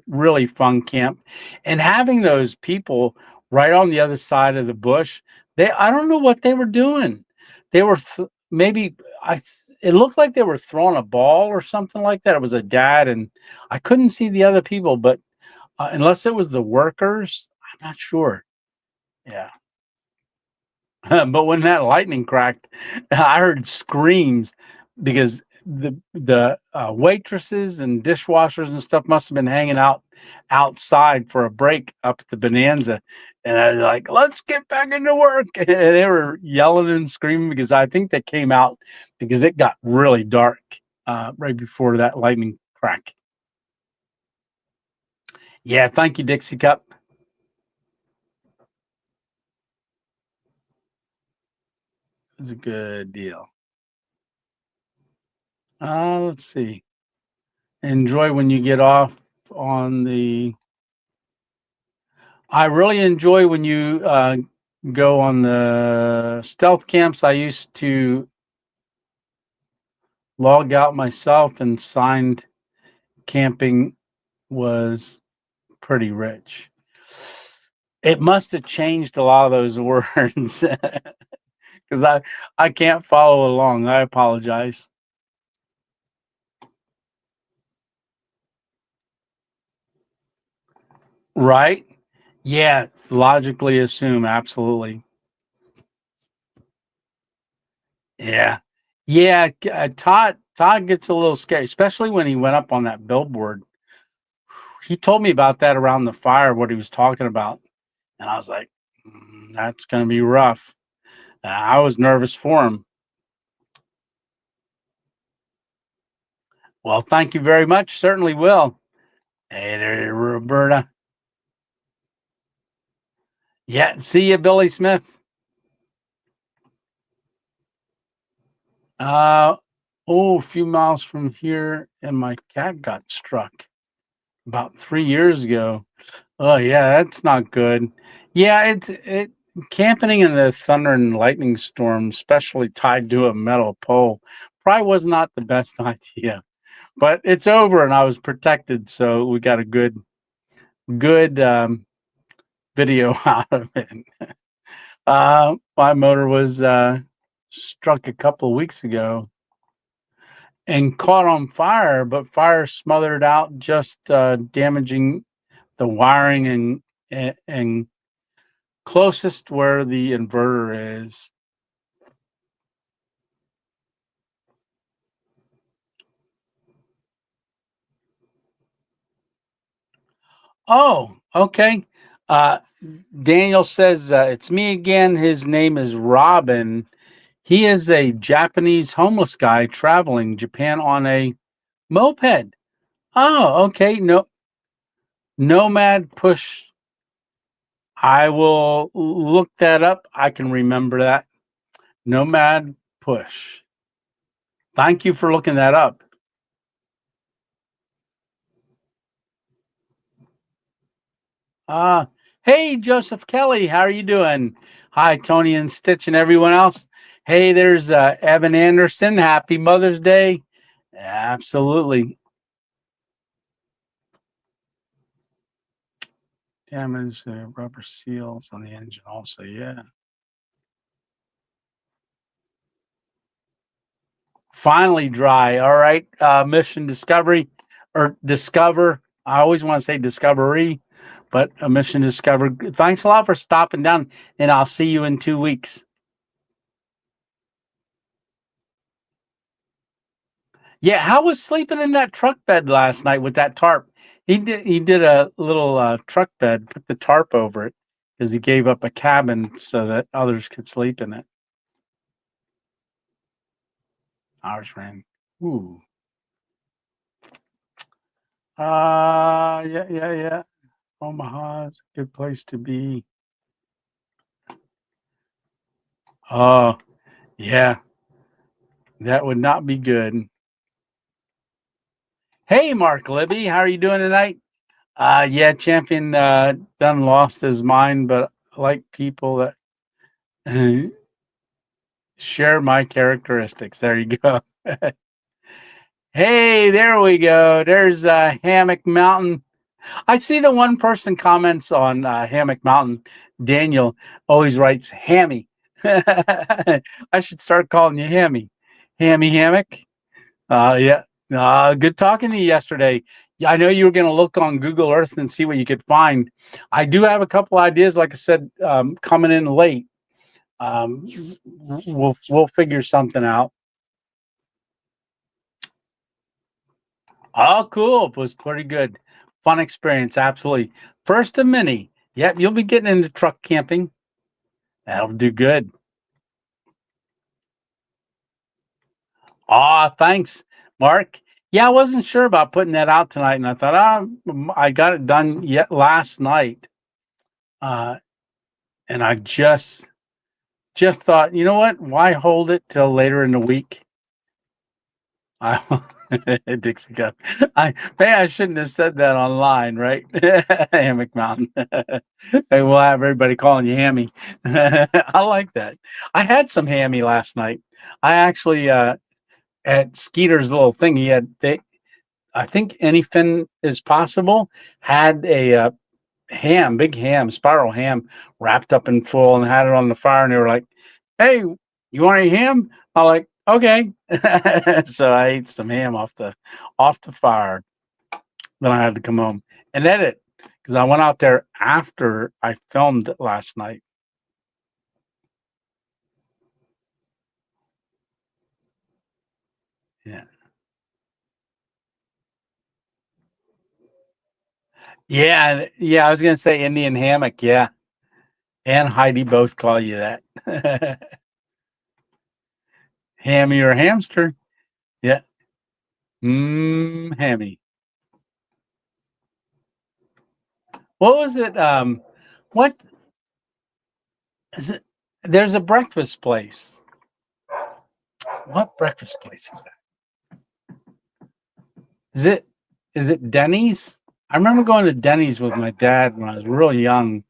really fun camp. And having those people right on the other side of the bush, I don't know what they were doing. They were maybe it looked like they were throwing a ball or something like that. It was a dad, and I couldn't see the other people, but unless it was the workers, I'm not sure. Yeah. But when that lightning cracked, I heard screams because the waitresses and dishwashers and stuff must have been hanging out outside for a break up at the Bonanza, and I was like, "Let's get back into work!" And they were yelling and screaming because I think they came out because it got really dark right before that lightning crack. Yeah, thank you, Dixie Cup. It's a good deal. Let's see. Enjoy when you get off on the. I really enjoy when you go on the stealth camps. I used to log out myself, and signed camping was pretty rich. It must have changed a lot of those words because I can't follow along. I apologize. Right? Yeah, logically assume, absolutely. Yeah. Yeah, Todd gets a little scary, especially when he went up on that billboard. He told me about that around the fire, what he was talking about, and I was like, that's gonna be rough." I was nervous for him. Well, thank you very much. Certainly will. Hey there, Roberta. Yeah, see you, Billy Smith. Uh, a few miles from here, and my cat got struck about 3 years ago. Oh yeah, that's not good. Yeah, it camping in the thunder and lightning storm, especially tied to a metal pole, probably was not the best idea. But it's over, and I was protected, so we got a good video out of it. My motor was struck a couple of weeks ago and caught on fire, but fire smothered out, just damaging the wiring and closest where the inverter is. Oh, okay. Daniel says it's me again. His name is Robin. He is a Japanese homeless guy traveling Japan on a moped. Oh, okay. No, Nomad Push. I will look that up. I can remember that. Nomad Push. Thank you for looking that up. Hey, Joseph Kelly, how are you doing? Hi, Tony and Stitch and everyone else. Hey, there's Evan Anderson. Happy Mother's Day. Absolutely. Damage rubber seals on the engine also, yeah. Finally dry. All right. Mission Discovery or Discover. I always want to say Discovery, but a Mission Discover. Thanks a lot for stopping down, and I'll see you in 2 weeks. Yeah, how was sleeping in that truck bed last night with that tarp? He did a little truck bed, put the tarp over it because he gave up a cabin so that others could sleep in it. Ours ran. Ooh. Yeah. Omaha is a good place to be. Oh, yeah. That would not be good. Hey, Mark Libby, how are you doing tonight? Yeah, Champion done lost his mind, but I like people that share my characteristics. There you go. Hey, there we go. There's Hammock Mountain. I see the one person comments on Hammock Mountain. Daniel always writes Hammy. I should start calling you Hammy. Hammy Hammock. Yeah. Good talking to you yesterday. Yeah, I know you were going to look on Google Earth and see what you could find. I do have a couple ideas, like I said, coming in late. We'll figure something out. Oh, cool. It was pretty good. Fun experience. Absolutely. First of many. Yep. You'll be getting into truck camping. That'll do good. Thanks, Mark. Yeah, I wasn't sure about putting that out tonight, and I thought, I got it done yet last night, and I just thought, you know what? Why hold it till later in the week? Dixie Cup. Maybe I shouldn't have said that online, right? Hammock Mountain. We'll have everybody calling you Hammy. I like that. I had some hammy last night. I actually at Skeeter's little thing. I think anything is possible. Had a big ham, spiral ham, wrapped up in foil, and had it on the fire. And they were like, "Hey, you want a ham?" I'm like, "Okay." So I ate some ham off the fire. Then I had to come home and edit because I went out there after I filmed it last night. Yeah. Yeah. I was gonna say Indian hammock. Yeah, and Heidi both call you that. Hammy or hamster? Yeah. Hammy. What was it? What is it? There's a breakfast place. What breakfast place is that? Is it Denny's? I remember going to Denny's with my dad when I was real young,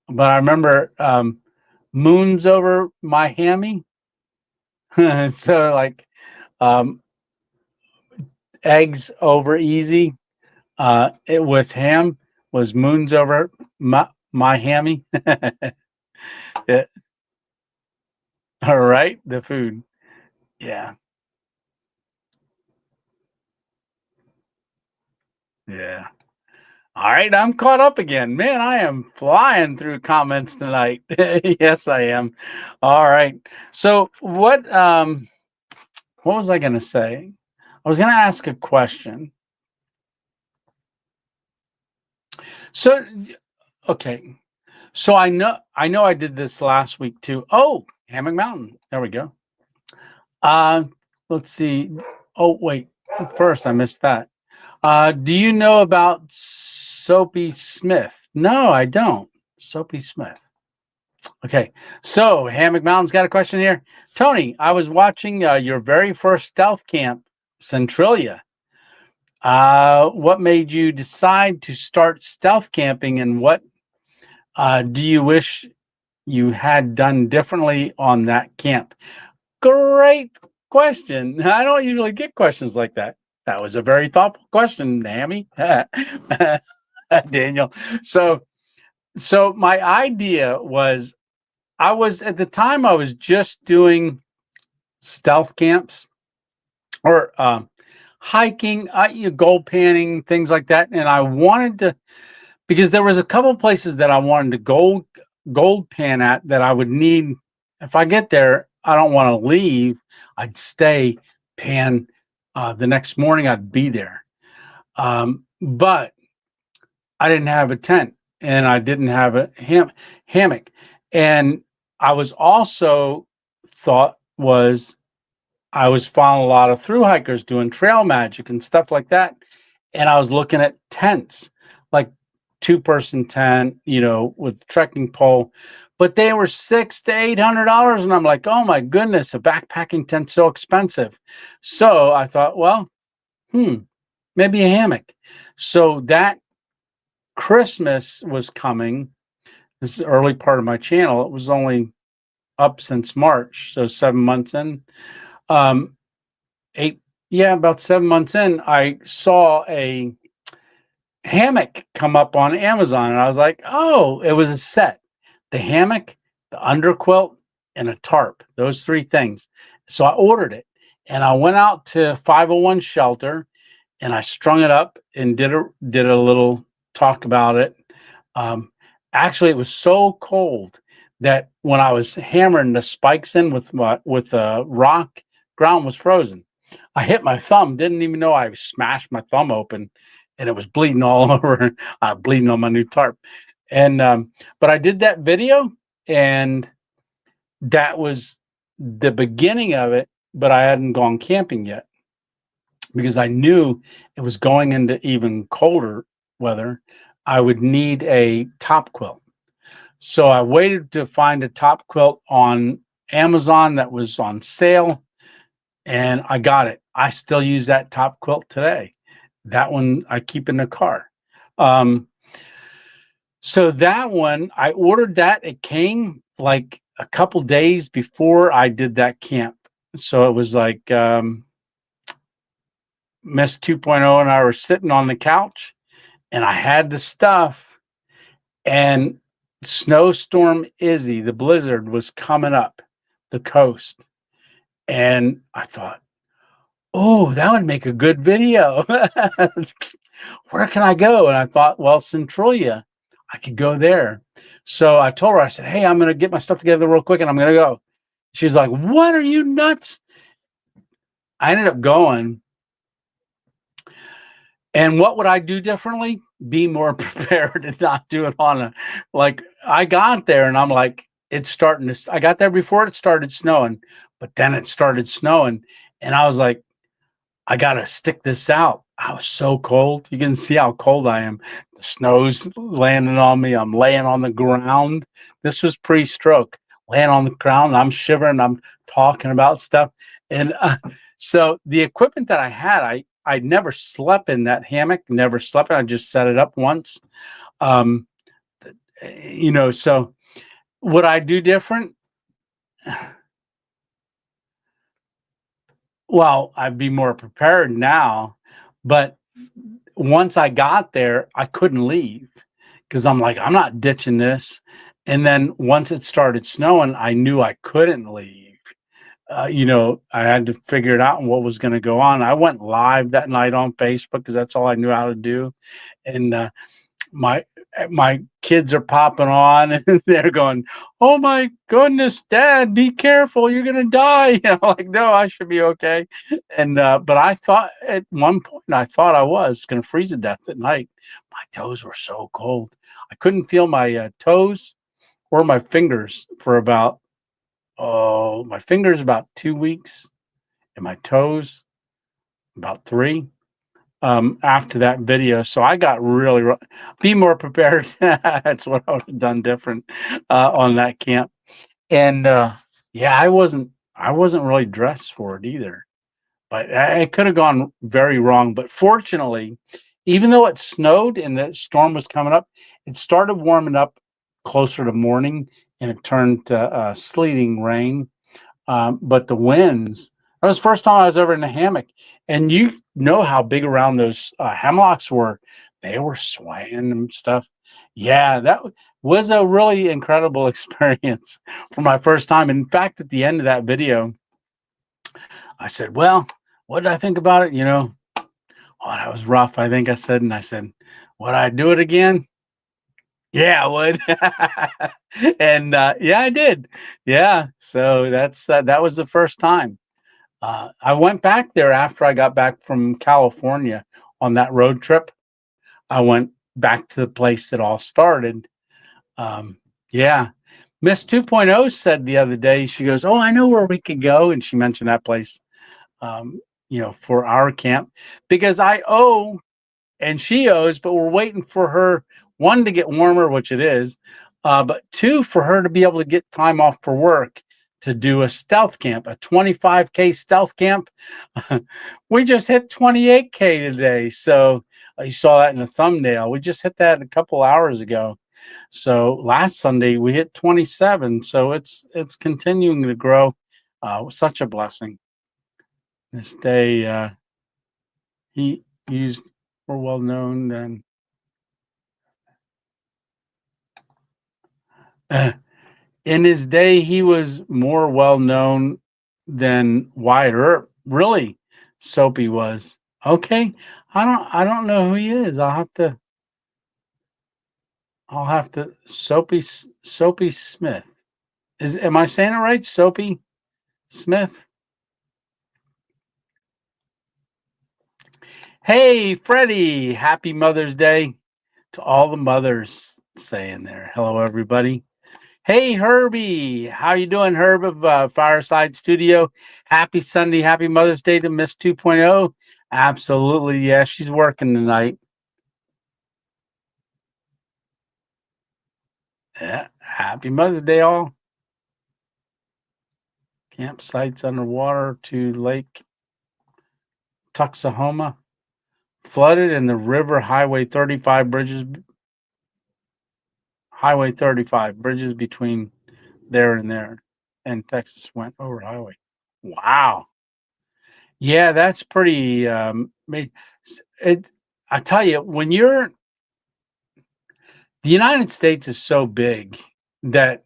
but I remember moons over my hammy. So like Um, eggs over easy. It with ham was moons over my hammy. Yeah. All right, the food. Yeah, yeah. All right, I'm caught up again. Man, I am flying through comments tonight. Yes, I am. All right. So what was I gonna say? I was gonna ask a question. So okay. So I know I did this last week too. Oh, Hammock Mountain. There we go. Uh let's see. Oh, wait. First I missed that. Do you know about Soapy Smith? No, I don't. Soapy Smith. Okay, so Hammock Mountain's got a question here. Tony, I was watching your very first stealth camp, Centralia. What made you decide to start stealth camping, and what do you wish you had done differently on that camp? Great question. I don't usually get questions like that. That was a very thoughtful question, Hammy. Daniel. So my idea was I was at the time I was just doing stealth camps or hiking, gold panning, things like that, and I wanted to because there was a couple places that I wanted to gold pan at that I would need if I get there. I don't want to leave. I'd stay pan. The next morning I'd be there, but I didn't have a tent and I didn't have a hammock. And I was also thought was I was following a lot of through hikers doing trail magic and stuff like that. And I was looking at tents, like 2-person tent, with trekking pole, but they were $600 to $800. And I'm like, oh my goodness, a backpacking tent's so expensive. So I thought, well, maybe a hammock. So that Christmas was coming. This is early part of my channel. It was only up since March, so 7 months in. Um, about 7 months in, I saw a hammock come up on Amazon, and I was like, oh, it was a set: the hammock, the underquilt, and a tarp. Those three things. So I ordered it, and I went out to 501 Shelter, and I strung it up and did a little talk about it. Um, Actually, it was so cold that when I was hammering the spikes in with a rock, ground was frozen. I hit my thumb, didn't even know I smashed my thumb open, and it was bleeding all over, bleeding on my new tarp. And but I did that video, and that was the beginning of it. But I hadn't gone camping yet because I knew it was going into even colder weather. I would need a top quilt. So I waited to find a top quilt on Amazon that was on sale, and I got it. I still use that top quilt today. That one I keep in the car. So that one, I ordered that. It came like a couple days before I did that camp. So it was like Miss 2.0 and I were sitting on the couch, and I had the stuff, and Snowstorm Izzy, the blizzard, was coming up the coast. And I thought, oh, that would make a good video. Where can I go? And I thought, well, Centralia, I could go there. So I told her, I said, hey, I'm going to get my stuff together real quick and I'm going to go. She's like, what, are you nuts? I ended up going. And what would I do differently? Be more prepared and not do it like I got there and I'm like, it's starting to, I got there before it started snowing, but then it started snowing. And I was like, I got to stick this out. I was so cold. You can see how cold I am. The snow's landing on me. I'm laying on the ground. This was pre-stroke. Laying on the ground. I'm shivering. I'm talking about stuff. And so the equipment that I had, I never slept in that hammock. Never slept. I just set it up once. So would I do different? Well, I'd be more prepared now, but once I got there, I couldn't leave because I'm like, I'm not ditching this. And then once it started snowing, I knew I couldn't leave. I had to figure it out and what was going to go on. I went live that night on Facebook because that's all I knew how to do. And my my kids are popping on and they're going, "Oh my goodness, Dad, be careful, you're gonna die." I'm like, "No, I should be okay." And but I thought at one point I thought I was gonna freeze to death at night. My toes were so cold. I couldn't feel my toes or my fingers for about my fingers about 2 weeks and my toes about three after that video. So I got really be more prepared. That's what I would have done different on that camp. And yeah, I wasn't really dressed for it either. But it could have gone very wrong. But fortunately, even though it snowed and the storm was coming up, it started warming up closer to morning and it turned to sleeting rain. But the winds, that was the first time I was ever in a hammock. And you know how big around those hammocks were. They were swaying and stuff. Yeah, that was a really incredible experience for my first time. In fact, at the end of that video, I said, "Well, what did I think about it? Oh, that was rough." I think I said, and I said, "Would I do it again?" Yeah, I would. And yeah, I did. Yeah, so that was the first time. I went back there after I got back from California on that road trip. I went back to the place that all started. Um, yeah. Miss 2.0 said the other day, she goes, "Oh, I know where we could go." And she mentioned that place, for our camp because I owe and she owes, but we're waiting for her, one, to get warmer, which it is, but two, for her to be able to get time off for work to do a stealth camp, a 25K stealth camp. We just hit 28K today. So you saw that in the thumbnail. We just hit that a couple hours ago. So last Sunday we hit 27. So it's continuing to grow. Such a blessing. This day he used more well known than in his day, he was more well known than Wyatt Earp. Really, Soapy was. Okay. I don't know who he is. I'll have to Soapy Smith. Am I saying it right? Soapy Smith? Hey, Freddie, happy Mother's Day to all the mothers saying there. Hello, everybody. Hey, Herbie, how you doing, Herb of Fireside Studio? Happy Sunday, happy Mother's Day to Miss 2.0. Absolutely, yeah, she's working tonight. Yeah, happy Mother's Day, all. Campsites underwater to Lake Tuxahoma, flooded, and the river Highway 35 bridges between there and there, and Texas went over highway. Wow. Yeah, that's pretty. I tell you, the United States is so big that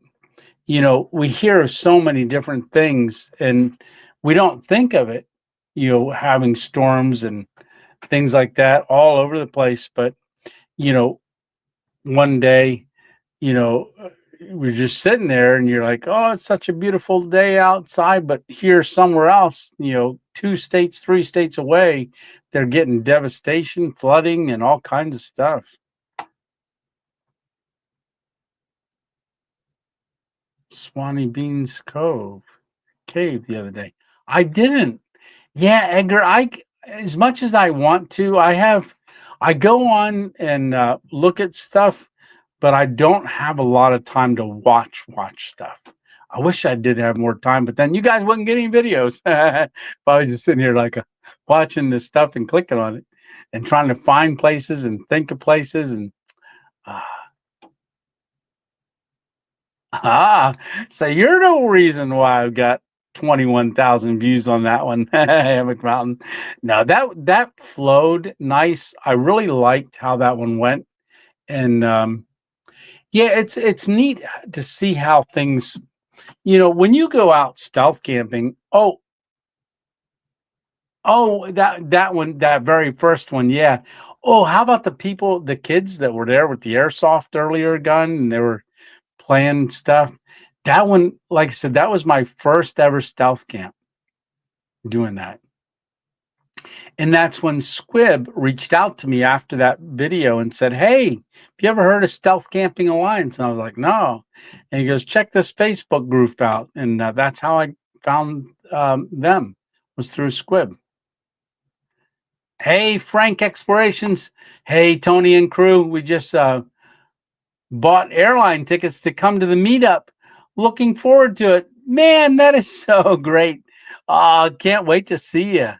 we hear of so many different things, and we don't think of it. Having storms and things like that all over the place. But you know, one day, you know, uh, we're just sitting there and you're like, "Oh, it's such a beautiful day outside." But here somewhere else, 2 states, 3 states away, they're getting devastation, flooding, and all kinds of stuff. Swanee Beans Cave the other day. I didn't. Yeah, Edgar, as much as I want to, I go on and look at stuff, but I don't have a lot of time to watch stuff. I wish I did have more time, but then you guys wouldn't get any videos. If I was just sitting here like watching this stuff and clicking on it and trying to find places and think of places and uh, so you're the reason why I've got 21,000 views on that one. Hammock Mountain. No, that flowed nice. I really liked how that one went. And yeah, it's neat to see how things, when you go out stealth camping. Oh, that one, that very first one, yeah. Oh, how about the kids that were there with the airsoft earlier gun, and they were playing stuff? That one, like I said, that was my first ever stealth camp doing that. And that's when Squib reached out to me after that video and said, "Hey, have you ever heard of Stealth Camping Alliance?" And I was like, "No." And he goes, "Check this Facebook group out." And that's how I found them, was through Squib. Hey, Frank Explorations. Hey, Tony and crew. We just bought airline tickets to come to the meetup. Looking forward to it. Man, that is so great. Can't wait to see you.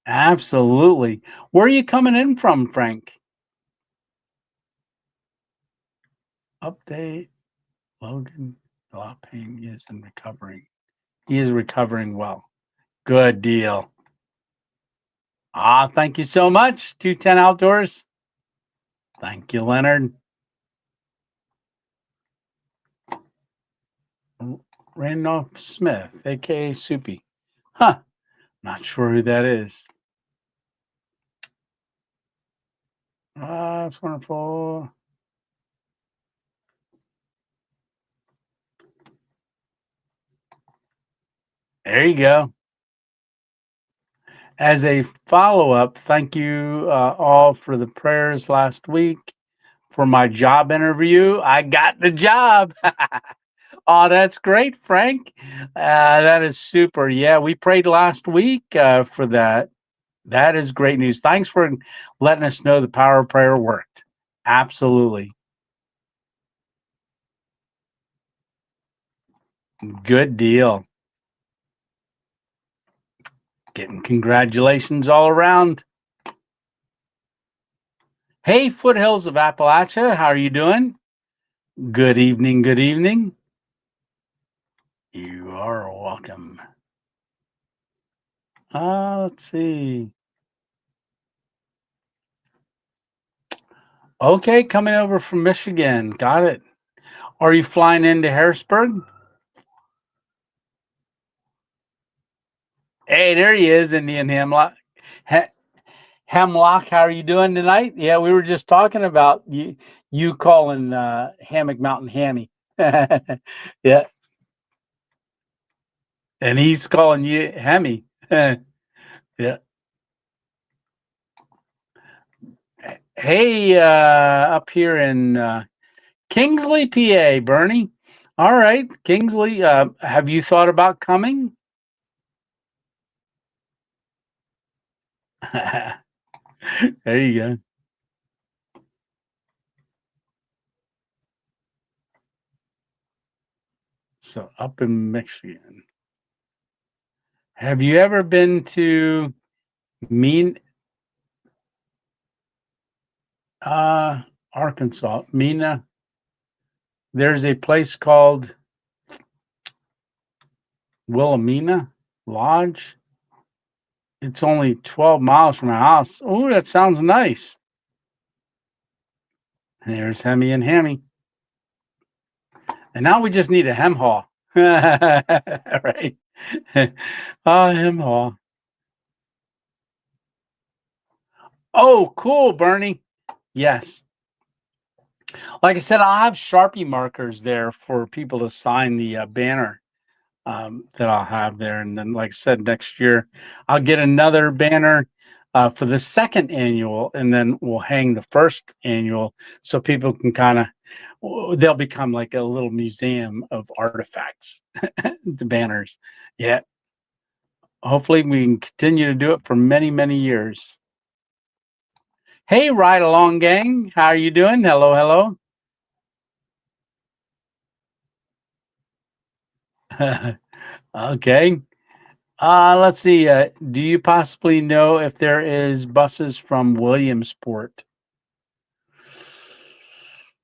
Absolutely. Where are you coming in from, Frank? Update. Logan, a lot of pain. He is in recovering. He is recovering well. Good deal. Thank you so much. 210 Outdoors. Thank you, Leonard. Randolph Smith, aka Soupy. Huh. Not sure who that is. That's wonderful. There you go. As a follow-up, thank you all for the prayers last week for my job interview. I got the job. Oh, that's great, Frank. That is super. Yeah, we prayed last week for that. That is great news. Thanks for letting us know the power of prayer worked. Absolutely. Good deal. Getting congratulations all around. Hey, Foothills of Appalachia, how are you doing? Good evening, good evening. You are welcome. Let's see. Okay, coming over from Michigan. Got it. Are you flying into Harrisburg? Hey, there he is, Indian Hemlock. Hemlock, how are you doing tonight? Yeah, we were just talking about you calling Hammock Mountain Hammy. Yeah, and he's calling you Hemmy. Yeah. Hey, up here in Kingsley, PA, Bernie. All right, Kingsley, have you thought about coming? There you go. So up in Michigan. Have you ever been to Mean Arkansas? Mena? There's a place called Wilhelmina Lodge. It's only 12 miles from my house. Oh, that sounds nice. There's Hemmy and Hammy. And now we just need a hem haul. Right. Hem haul. Oh, cool, Bernie. Yes. Like I said, I'll have Sharpie markers there for people to sign the banner that I'll have there. And then, like I said, next year I'll get another banner for the second annual, and then we'll hang the first annual so people can they'll become like a little museum of artifacts, the banners. Yeah. Hopefully we can continue to do it for many, many years. Hey, Ride Along Gang, how are you doing? Hello, hello. Okay. Let's see. Do you possibly know if there is buses from Williamsport?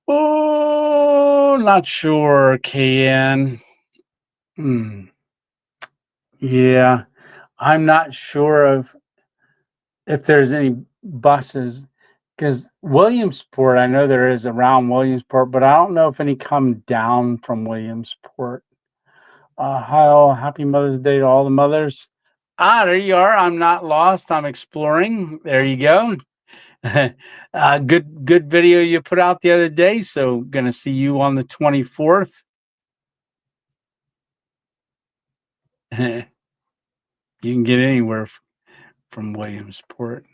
Oh, not sure, KN. Hmm. Yeah, I'm not sure of if there's any buses because Williamsport, I know there is around Williamsport, but I don't know if any come down from Williamsport. Hi, all. Happy Mother's Day to all the mothers. There you are. I'm not lost. I'm exploring. There you go. Good video you put out the other day. So gonna see you on the 24th. You can get anywhere from Williamsport.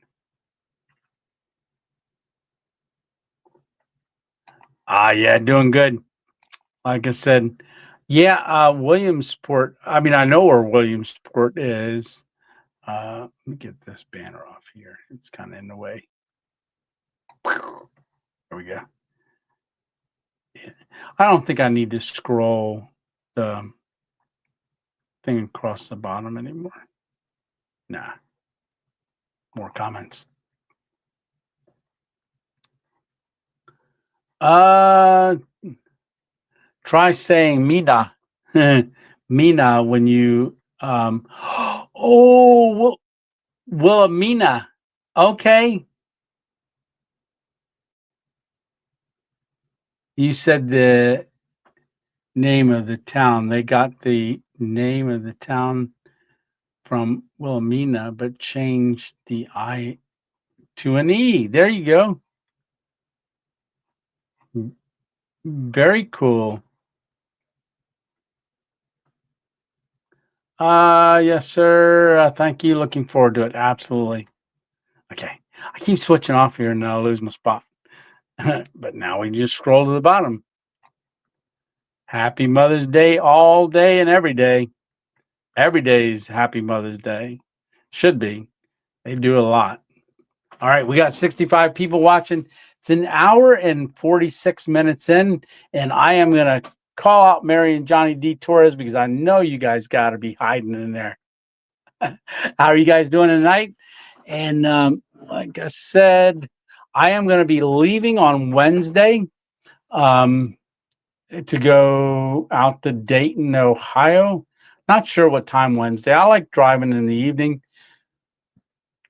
Yeah, doing good. Like I said, yeah, Williamsport. I mean, I know where Williamsport is. Let me get this banner off here. It's kind of in the way. There we go. Yeah. I don't think I need to scroll the thing across the bottom anymore. Nah, more comments. Try saying Mina. Mina when you oh Wilhelmina. Okay. You said the name of the town. They got the name of the town from Wilhelmina, but changed the I to an E. There you go. Very cool. Yes, sir. Thank you. Looking forward to it. Absolutely. Okay. I keep switching off here and then I'll lose my spot. But now we just scroll to the bottom. Happy Mother's Day all day and every day. Every day is Happy Mother's Day. Should be. They do a lot. All right, we got 65 people watching. It's an hour and 46 minutes in, and I am going to call out Mary and Johnny D. Torres because I know you guys got to be hiding in there. How are you guys doing tonight? And like I said, I am going to be leaving on Wednesday to go out to Dayton, Ohio. Not sure what time Wednesday. I like driving in the evening,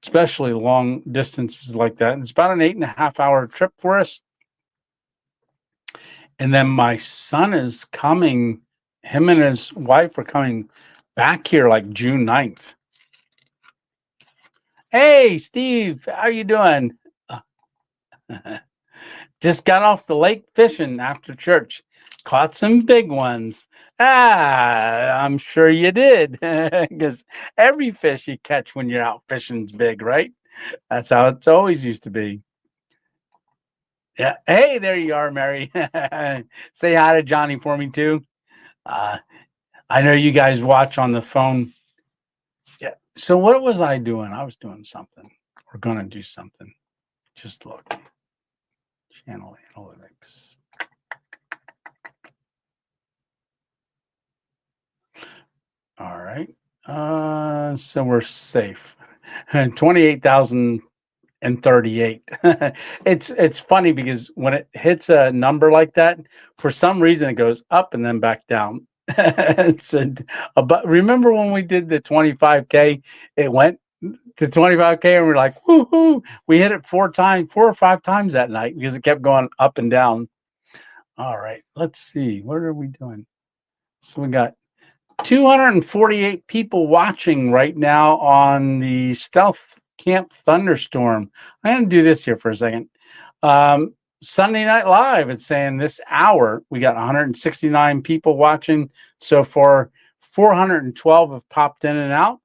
especially long distances like that. It's about an 8.5 hour trip for us. And then my son is coming, him and his wife are coming back here like June 9th. Hey, Steve, how you doing? Just got off the lake fishing after church. Caught some big ones. I'm sure you did. Because every fish you catch when you're out fishing is big, right? That's how it's always used to be. Yeah. Hey, there you are, Mary. Say hi to Johnny for me too. I know you guys watch on the phone. Yeah. So what was I doing? I was doing something. We're gonna do something. Just look. Channel analytics. All right. So we're safe. 28,038. It's funny because when it hits a number like that, for some reason it goes up and then back down. But remember when we did the 25K, it went to 25K and we're like, woohoo! We hit it 4 or 5 times that night because it kept going up and down. All right, let's see. What are we doing? So we got 248 people watching right now on the Stealth Camp Thunderstorm. I'm going to do this here for a second. Sunday Night Live, it's saying this hour, we got 169 people watching so far. 412 have popped in and out.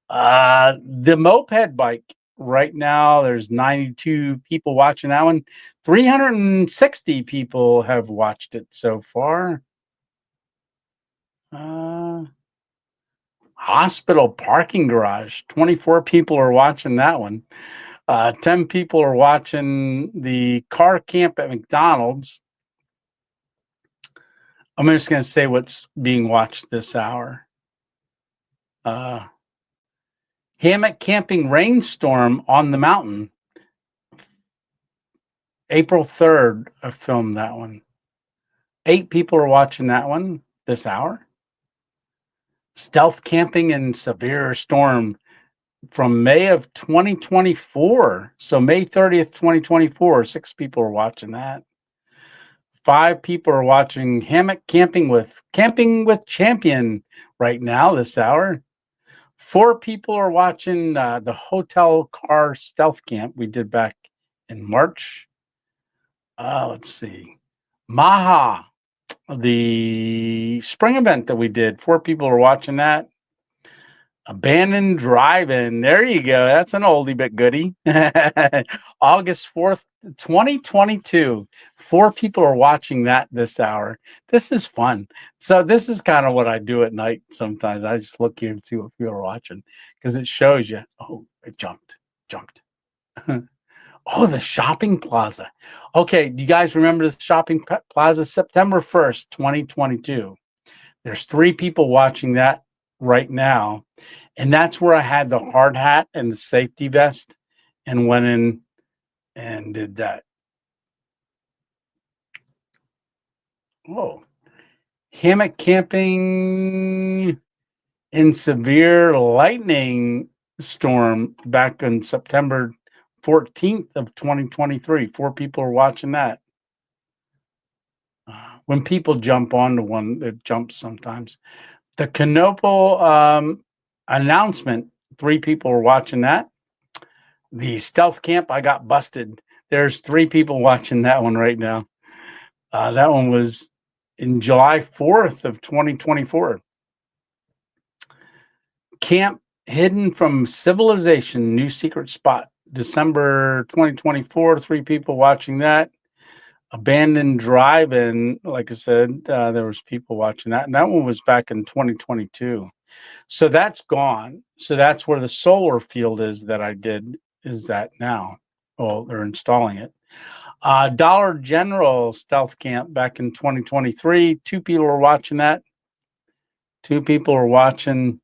The moped bike right now, there's 92 people watching that one. 360 people have watched it so far. Hospital parking garage, 24 people are watching that one. 10 people are watching the car camp at McDonald's. I'm just going to say what's being watched this hour. Hammock camping rainstorm on the mountain. April 3rd, I filmed that one. 8 people are watching that one this hour. Stealth camping in severe storm from May of 2024. So May 30th, 2024, 6 people are watching that. 5 people are watching hammock camping with Champion right now this hour. 4 people are watching the hotel car stealth camp we did back in March. Let's see. Maha, the spring event that we did. 4 people are watching that. Abandoned Drive-In. There you go. That's an oldie but goodie. August 4th, 2022. 4 people are watching that this hour. This is fun. So this is kind of what I do at night sometimes. I just look here and see what people are watching because it shows you. Oh, it jumped. Oh, the shopping plaza. Okay, do you guys remember the shopping plaza? September 1st, 2022. There's 3 people watching that right now. And that's where I had the hard hat and the safety vest and went in and did that. Whoa. Hammock camping in severe lightning storm back on September 14th of 2023. 4 people are watching that. When people jump onto one, it jumps sometimes. The Canopal announcement, 3 people are watching that. The stealth camp, I got busted. There's 3 people watching that one right now. That one was in July 4th of 2024. Camp hidden from civilization, new secret spot. December 2024, 3 people watching that. Abandoned Drive-In, like I said, there was people watching that. And that one was back in 2022. So that's gone. So that's where the solar field is that I did, is that now. Well, they're installing it. Dollar General Stealth Camp back in 2023. 2 people were watching that. 2 people were watching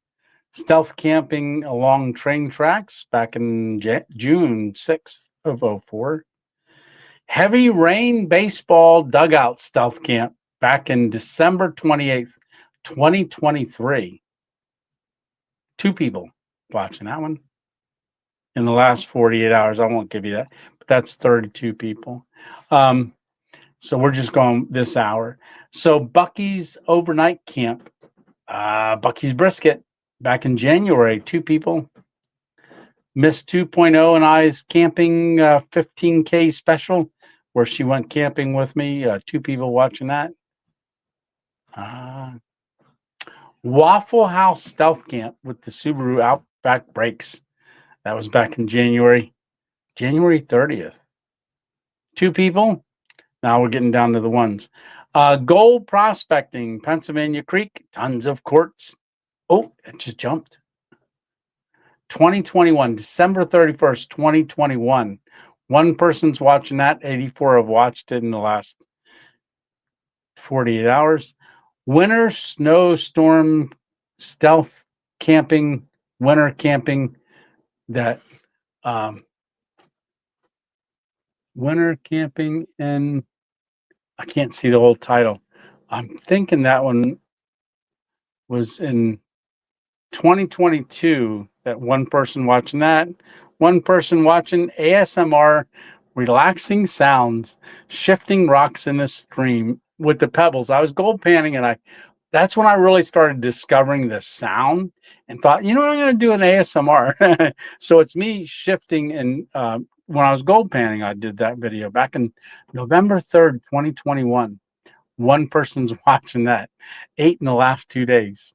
stealth camping along train tracks back in June 6th of 04. Heavy rain baseball dugout stealth camp back in December 28th, 2023. 2 people watching that one in the last 48 hours. I won't give you that, but that's 32 people. So we're just going this hour. So Bucky's overnight camp, Bucky's brisket back in January, 2 people. Miss 2.0 and I's camping 15K special where she went camping with me. 2 people watching that. Waffle House Stealth Camp with the Subaru Outback brakes. That was back in January 30th. 2 people. Now we're getting down to the ones. Gold prospecting, Pennsylvania Creek, tons of quartz. Oh, it just jumped. 2021, December 31st, 2021. 1 person's watching that. 84 have watched it in the last 48 hours. Winter snowstorm stealth camping, winter camping that winter camping in, I can't see the whole title. I'm thinking that one was in 2022, that 1 person watching that. 1 person watching ASMR, relaxing sounds, shifting rocks in a stream with the pebbles. I was gold panning and that's when I really started discovering the sound and thought, you know what, I'm going to do an ASMR. So it's me shifting. And when I was gold panning, I did that video back in November 3rd, 2021. 1 person's watching that. 8 in the last 2 days.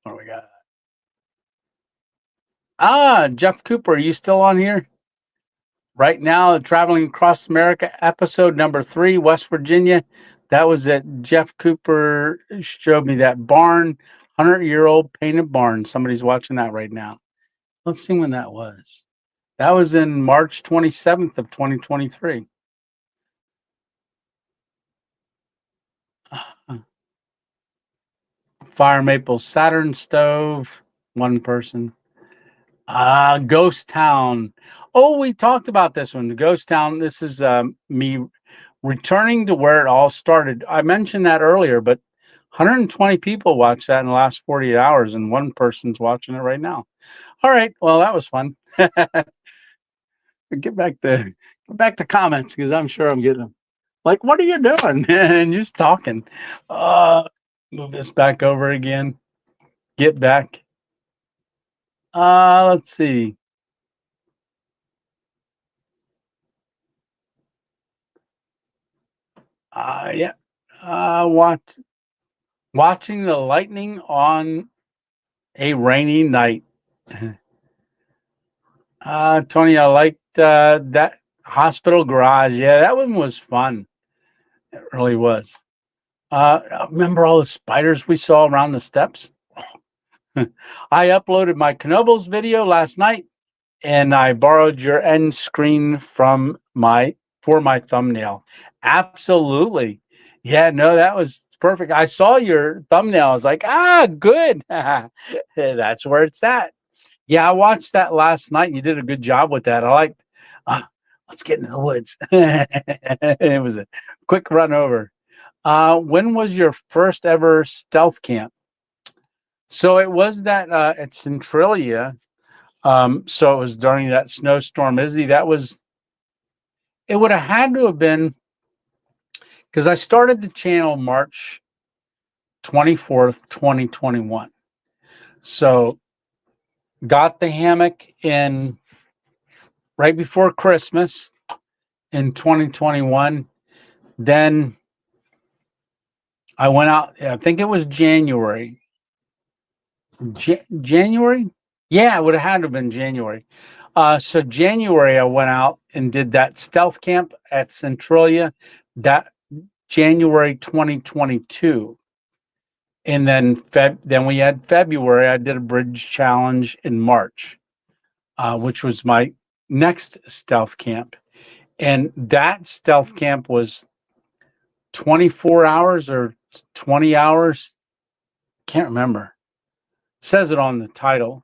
What do we got? Jeff Cooper, are you still on here? Right now, Traveling Across America, episode number 3, West Virginia. That was it. Jeff Cooper showed me that barn, 100-year-old painted barn. Somebody's watching that right now. Let's see when that was. That was in March 27th of 2023. Fire maple Saturn stove, 1 person. Ghost Town. Oh, we talked about this one. The Ghost Town. This is me returning to where it all started. I mentioned that earlier, but 120 people watched that in the last 48 hours, and one person's watching it right now. All right, well, that was fun. Get back to comments, because I'm sure I'm getting them. Like, what are you doing? And just talking. Move this back over again. Get back. Let's see. Yeah. Watching the lightning on a rainy night. Tony, I liked that hospital garage. Yeah, that one was fun. It really was. Remember all the spiders we saw around the steps? I uploaded my Knobles video last night, and I borrowed your end screen for my thumbnail. Absolutely. Yeah, no, that was perfect. I saw your thumbnail. I was like, good. That's where it's at. Yeah, I watched that last night. You did a good job with that. I liked, let's get into the woods. It was a quick run over. When was your first ever stealth camp? So it was that at Centralia. So it was during that snowstorm. Izzy, it would have had to have been, because I started the channel March 24th, 2021. So got the hammock in right before Christmas in 2021. Then I went out, I think it was January. January? Yeah, it would have had to have been January. So January, I went out and did that stealth camp at Centralia, that January 2022. And then we had February. I did a bridge challenge in March, which was my next stealth camp. And that stealth camp was 24 hours or 20 hours. Can't remember. It says it on the title.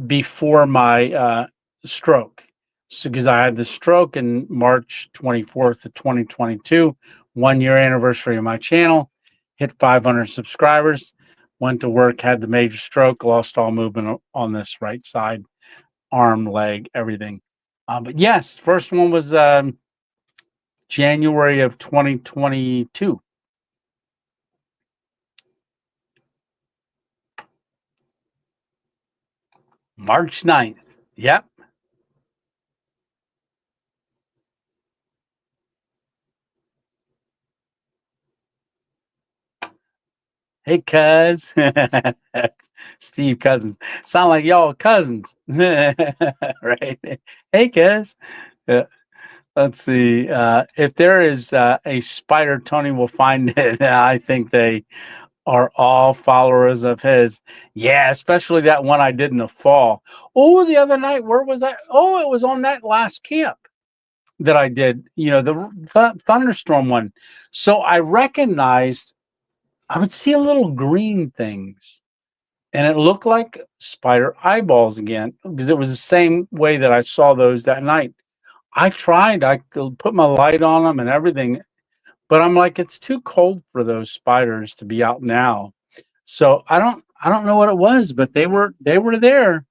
Before my stroke. So, because I had the stroke in March 24th of 2022, 1 year anniversary of my channel, hit 500 subscribers, went to work, had the major stroke, lost all movement on this right side, arm, leg, everything. But yes, first one was January of 2022. March 9th. Yep. Hey, cuz. Steve Cousins. Sound like y'all cousins. Right? Hey, cuz. Let's see. If there is a spider, Tony will find it. I think they are all followers of his. Yeah, especially that one I did in the fall. Oh, the other night, where was I? Oh, it was on that last camp that I did, the thunderstorm one. So I recognized, I would see a little green things, and it looked like spider eyeballs again, because it was the same way that I saw those that night. I put my light on them and everything, but I'm like, it's too cold for those spiders to be out now. So I don't know what it was, but they were there.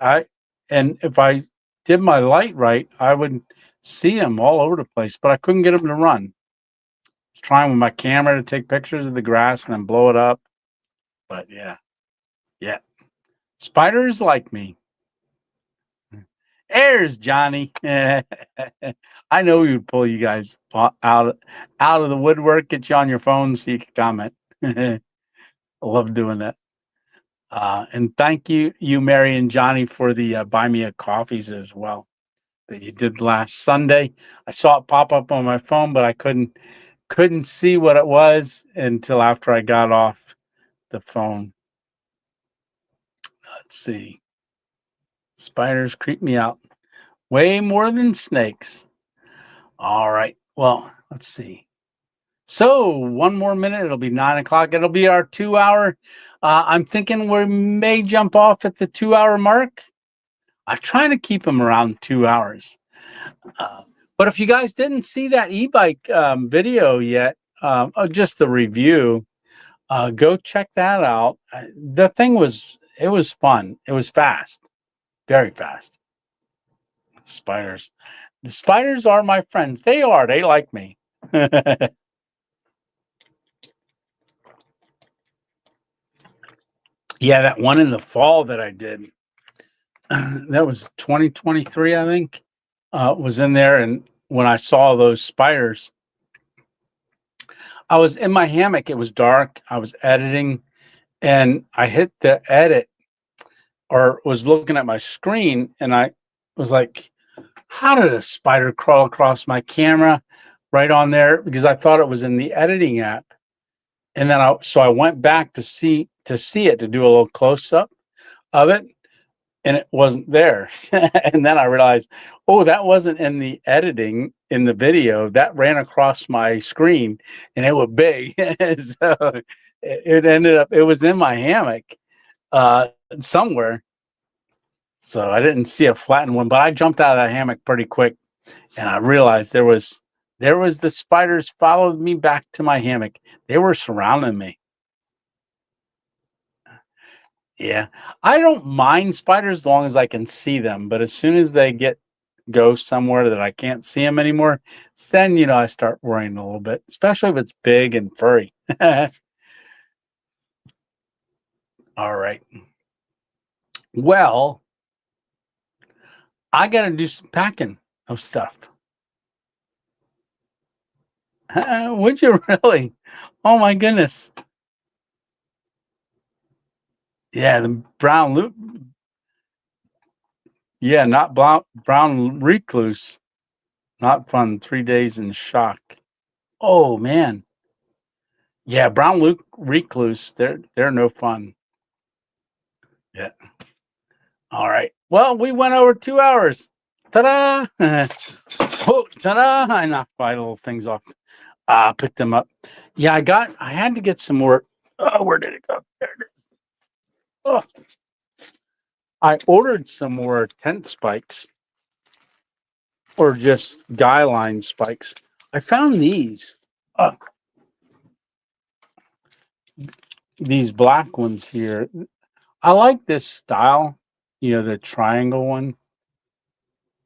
And if I did my light right, I would see them all over the place, but I couldn't get them to run. I was trying with my camera to take pictures of the grass and then blow it up. But yeah. Spiders like me. There's Johnny. I know we would pull you guys out of the woodwork, get you on your phone so you can comment. I love doing that. And thank you, Mary and Johnny, for the buy me a coffees as well that you did last Sunday. I saw it pop up on my phone, but I couldn't see what it was until after I got off the phone. Let's see. Spiders creep me out way more than snakes. All right. Well, let's see. So 1 more minute. It'll be 9 o'clock. It'll be our 2 hour. I'm thinking we may jump off at the 2 hour mark. I'm trying to keep them around 2 hours. But if you guys didn't see that e-bike video yet, just the review, Go check that out. The thing was, it was fun. It was fast, very fast. Spiders. The spiders are my friends. They are. They like me. Yeah, that one in the fall that I did, that was 2023, I think, was in there. And when I saw those spiders, I was in my hammock. It was dark. I was editing and I hit the edit or was looking at my screen and I was like, how did a spider crawl across my camera right on there? Because I thought it was in the editing app. And then I went back to see it, to do a little close up of it, and it wasn't there. And then I realized, oh, that wasn't in the editing in the video. That ran across my screen and it was big. So it ended up, it was in my hammock somewhere. So I didn't see a flattened one, but I jumped out of that hammock pretty quick and I realized there was the spiders followed me back to my hammock. They were surrounding me. Yeah. I don't mind spiders as long as I can see them, but as soon as they go somewhere that I can't see them anymore, then I start worrying a little bit, especially if it's big and furry. All right. Well, I got to do some packing of stuff. Would you really? Oh my goodness. Yeah, the brown loop. Yeah, not brown recluse. Not fun. 3 days in shock. Oh man. Yeah, brown recluse. They're no fun. Yeah. All right. Well, we went over 2 hours. Ta-da! Oh, ta-da! I knocked my little things off. Picked them up. Yeah, I had to get some more. Oh, where did it go? There it is. Oh. I ordered some more tent spikes or just guy line spikes. I found these. These black ones here. I like this style, the triangle one.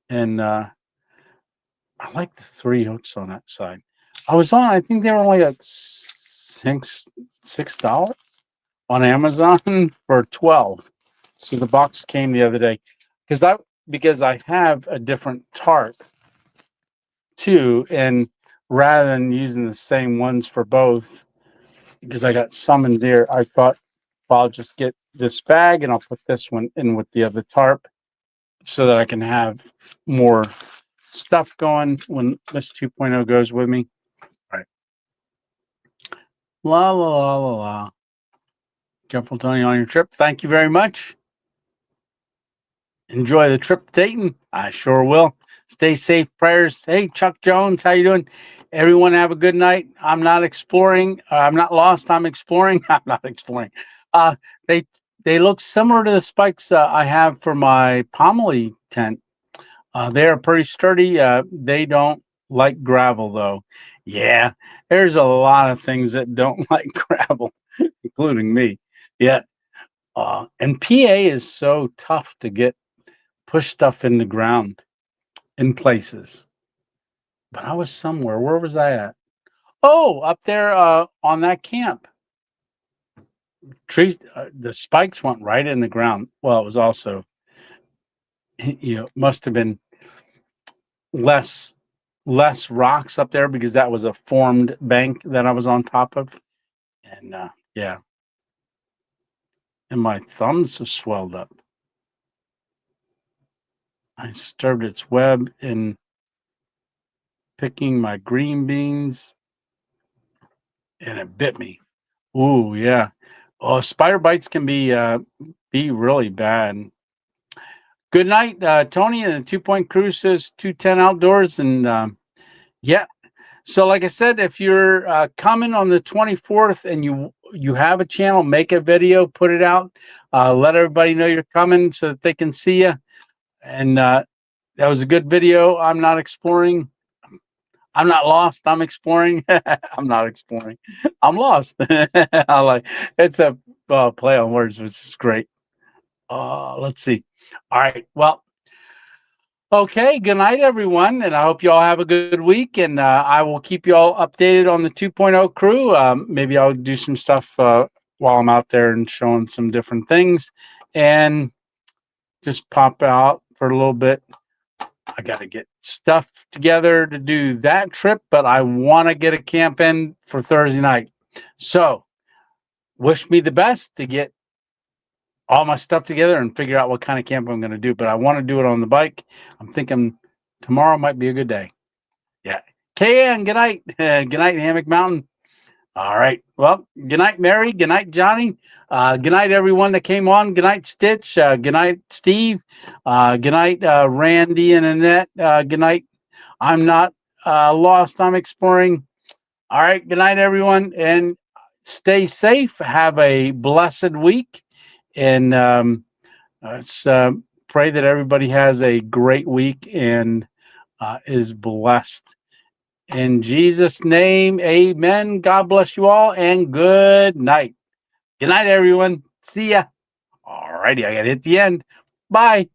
And I like the 3 hooks on that side. I think they were only like $6 on Amazon for 12. So the box came the other day because I have a different tarp too, and rather than using the same ones for both, because I got some in there, I thought, well, I'll just get this bag and I'll put this one in with the other tarp so that I can have more stuff going when this 2.0 goes with me. All right. La la la la la. Careful, Tony, on your trip. Thank you very much. Enjoy the trip to Dayton. I sure will. Stay safe. Prayers. Hey, Chuck Jones, how you doing? Everyone have a good night. I'm not exploring. I'm not lost. I'm exploring. I'm not exploring. They look similar to the spikes I have for my Pomely tent. They are pretty sturdy. They don't like gravel, though. Yeah, there's a lot of things that don't like gravel, including me. Yeah. And PA is so tough to push stuff in the ground in places. But I was somewhere. Where was I at? Oh, up there on that camp. Trees, the spikes went right in the ground. Well, it was also, must have been less rocks up there because that was a formed bank that I was on top of. And yeah. And my thumbs have swelled up. I disturbed its web in picking my green beans and it bit me. Ooh, yeah. Oh, spider bites can be really bad. Good night, Tony. And the 2 Point Crew says 210 outdoors. And yeah. So like I said, if you're coming on the 24th and you have a channel, make a video, put it out, let everybody know you're coming so that they can see you. And that was a good video. I'm not exploring. I'm not lost. I'm exploring. I'm not exploring. I'm lost. I like it's a play on words, which is great. Let's see. All right. Well, okay. Good night, everyone, and I hope you all have a good week. And I will keep you all updated on the 2.0 crew. Maybe I'll do some stuff while I'm out there and showing some different things, and just pop out for a little bit. I got to get stuff together to do that trip, but I want to get a camp in for Thursday night. So wish me the best to get all my stuff together and figure out what kind of camp I'm going to do. But I want to do it on the bike. I'm thinking tomorrow might be a good day. Yeah. KN, good night. Good night, Hammock Mountain. All right. Well, good night, Mary. Good night, Johnny. Good night, everyone that came on. Good night, Stitch. Good night, Steve. Good night, Randy and Annette. Good night. I'm not lost. I'm exploring. All right. Good night, everyone. And stay safe. Have a blessed week. And let's pray that everybody has a great week and is blessed. In Jesus' name, amen. God bless you all and good night. Good night, everyone. See ya. All righty. I got to hit the end. Bye.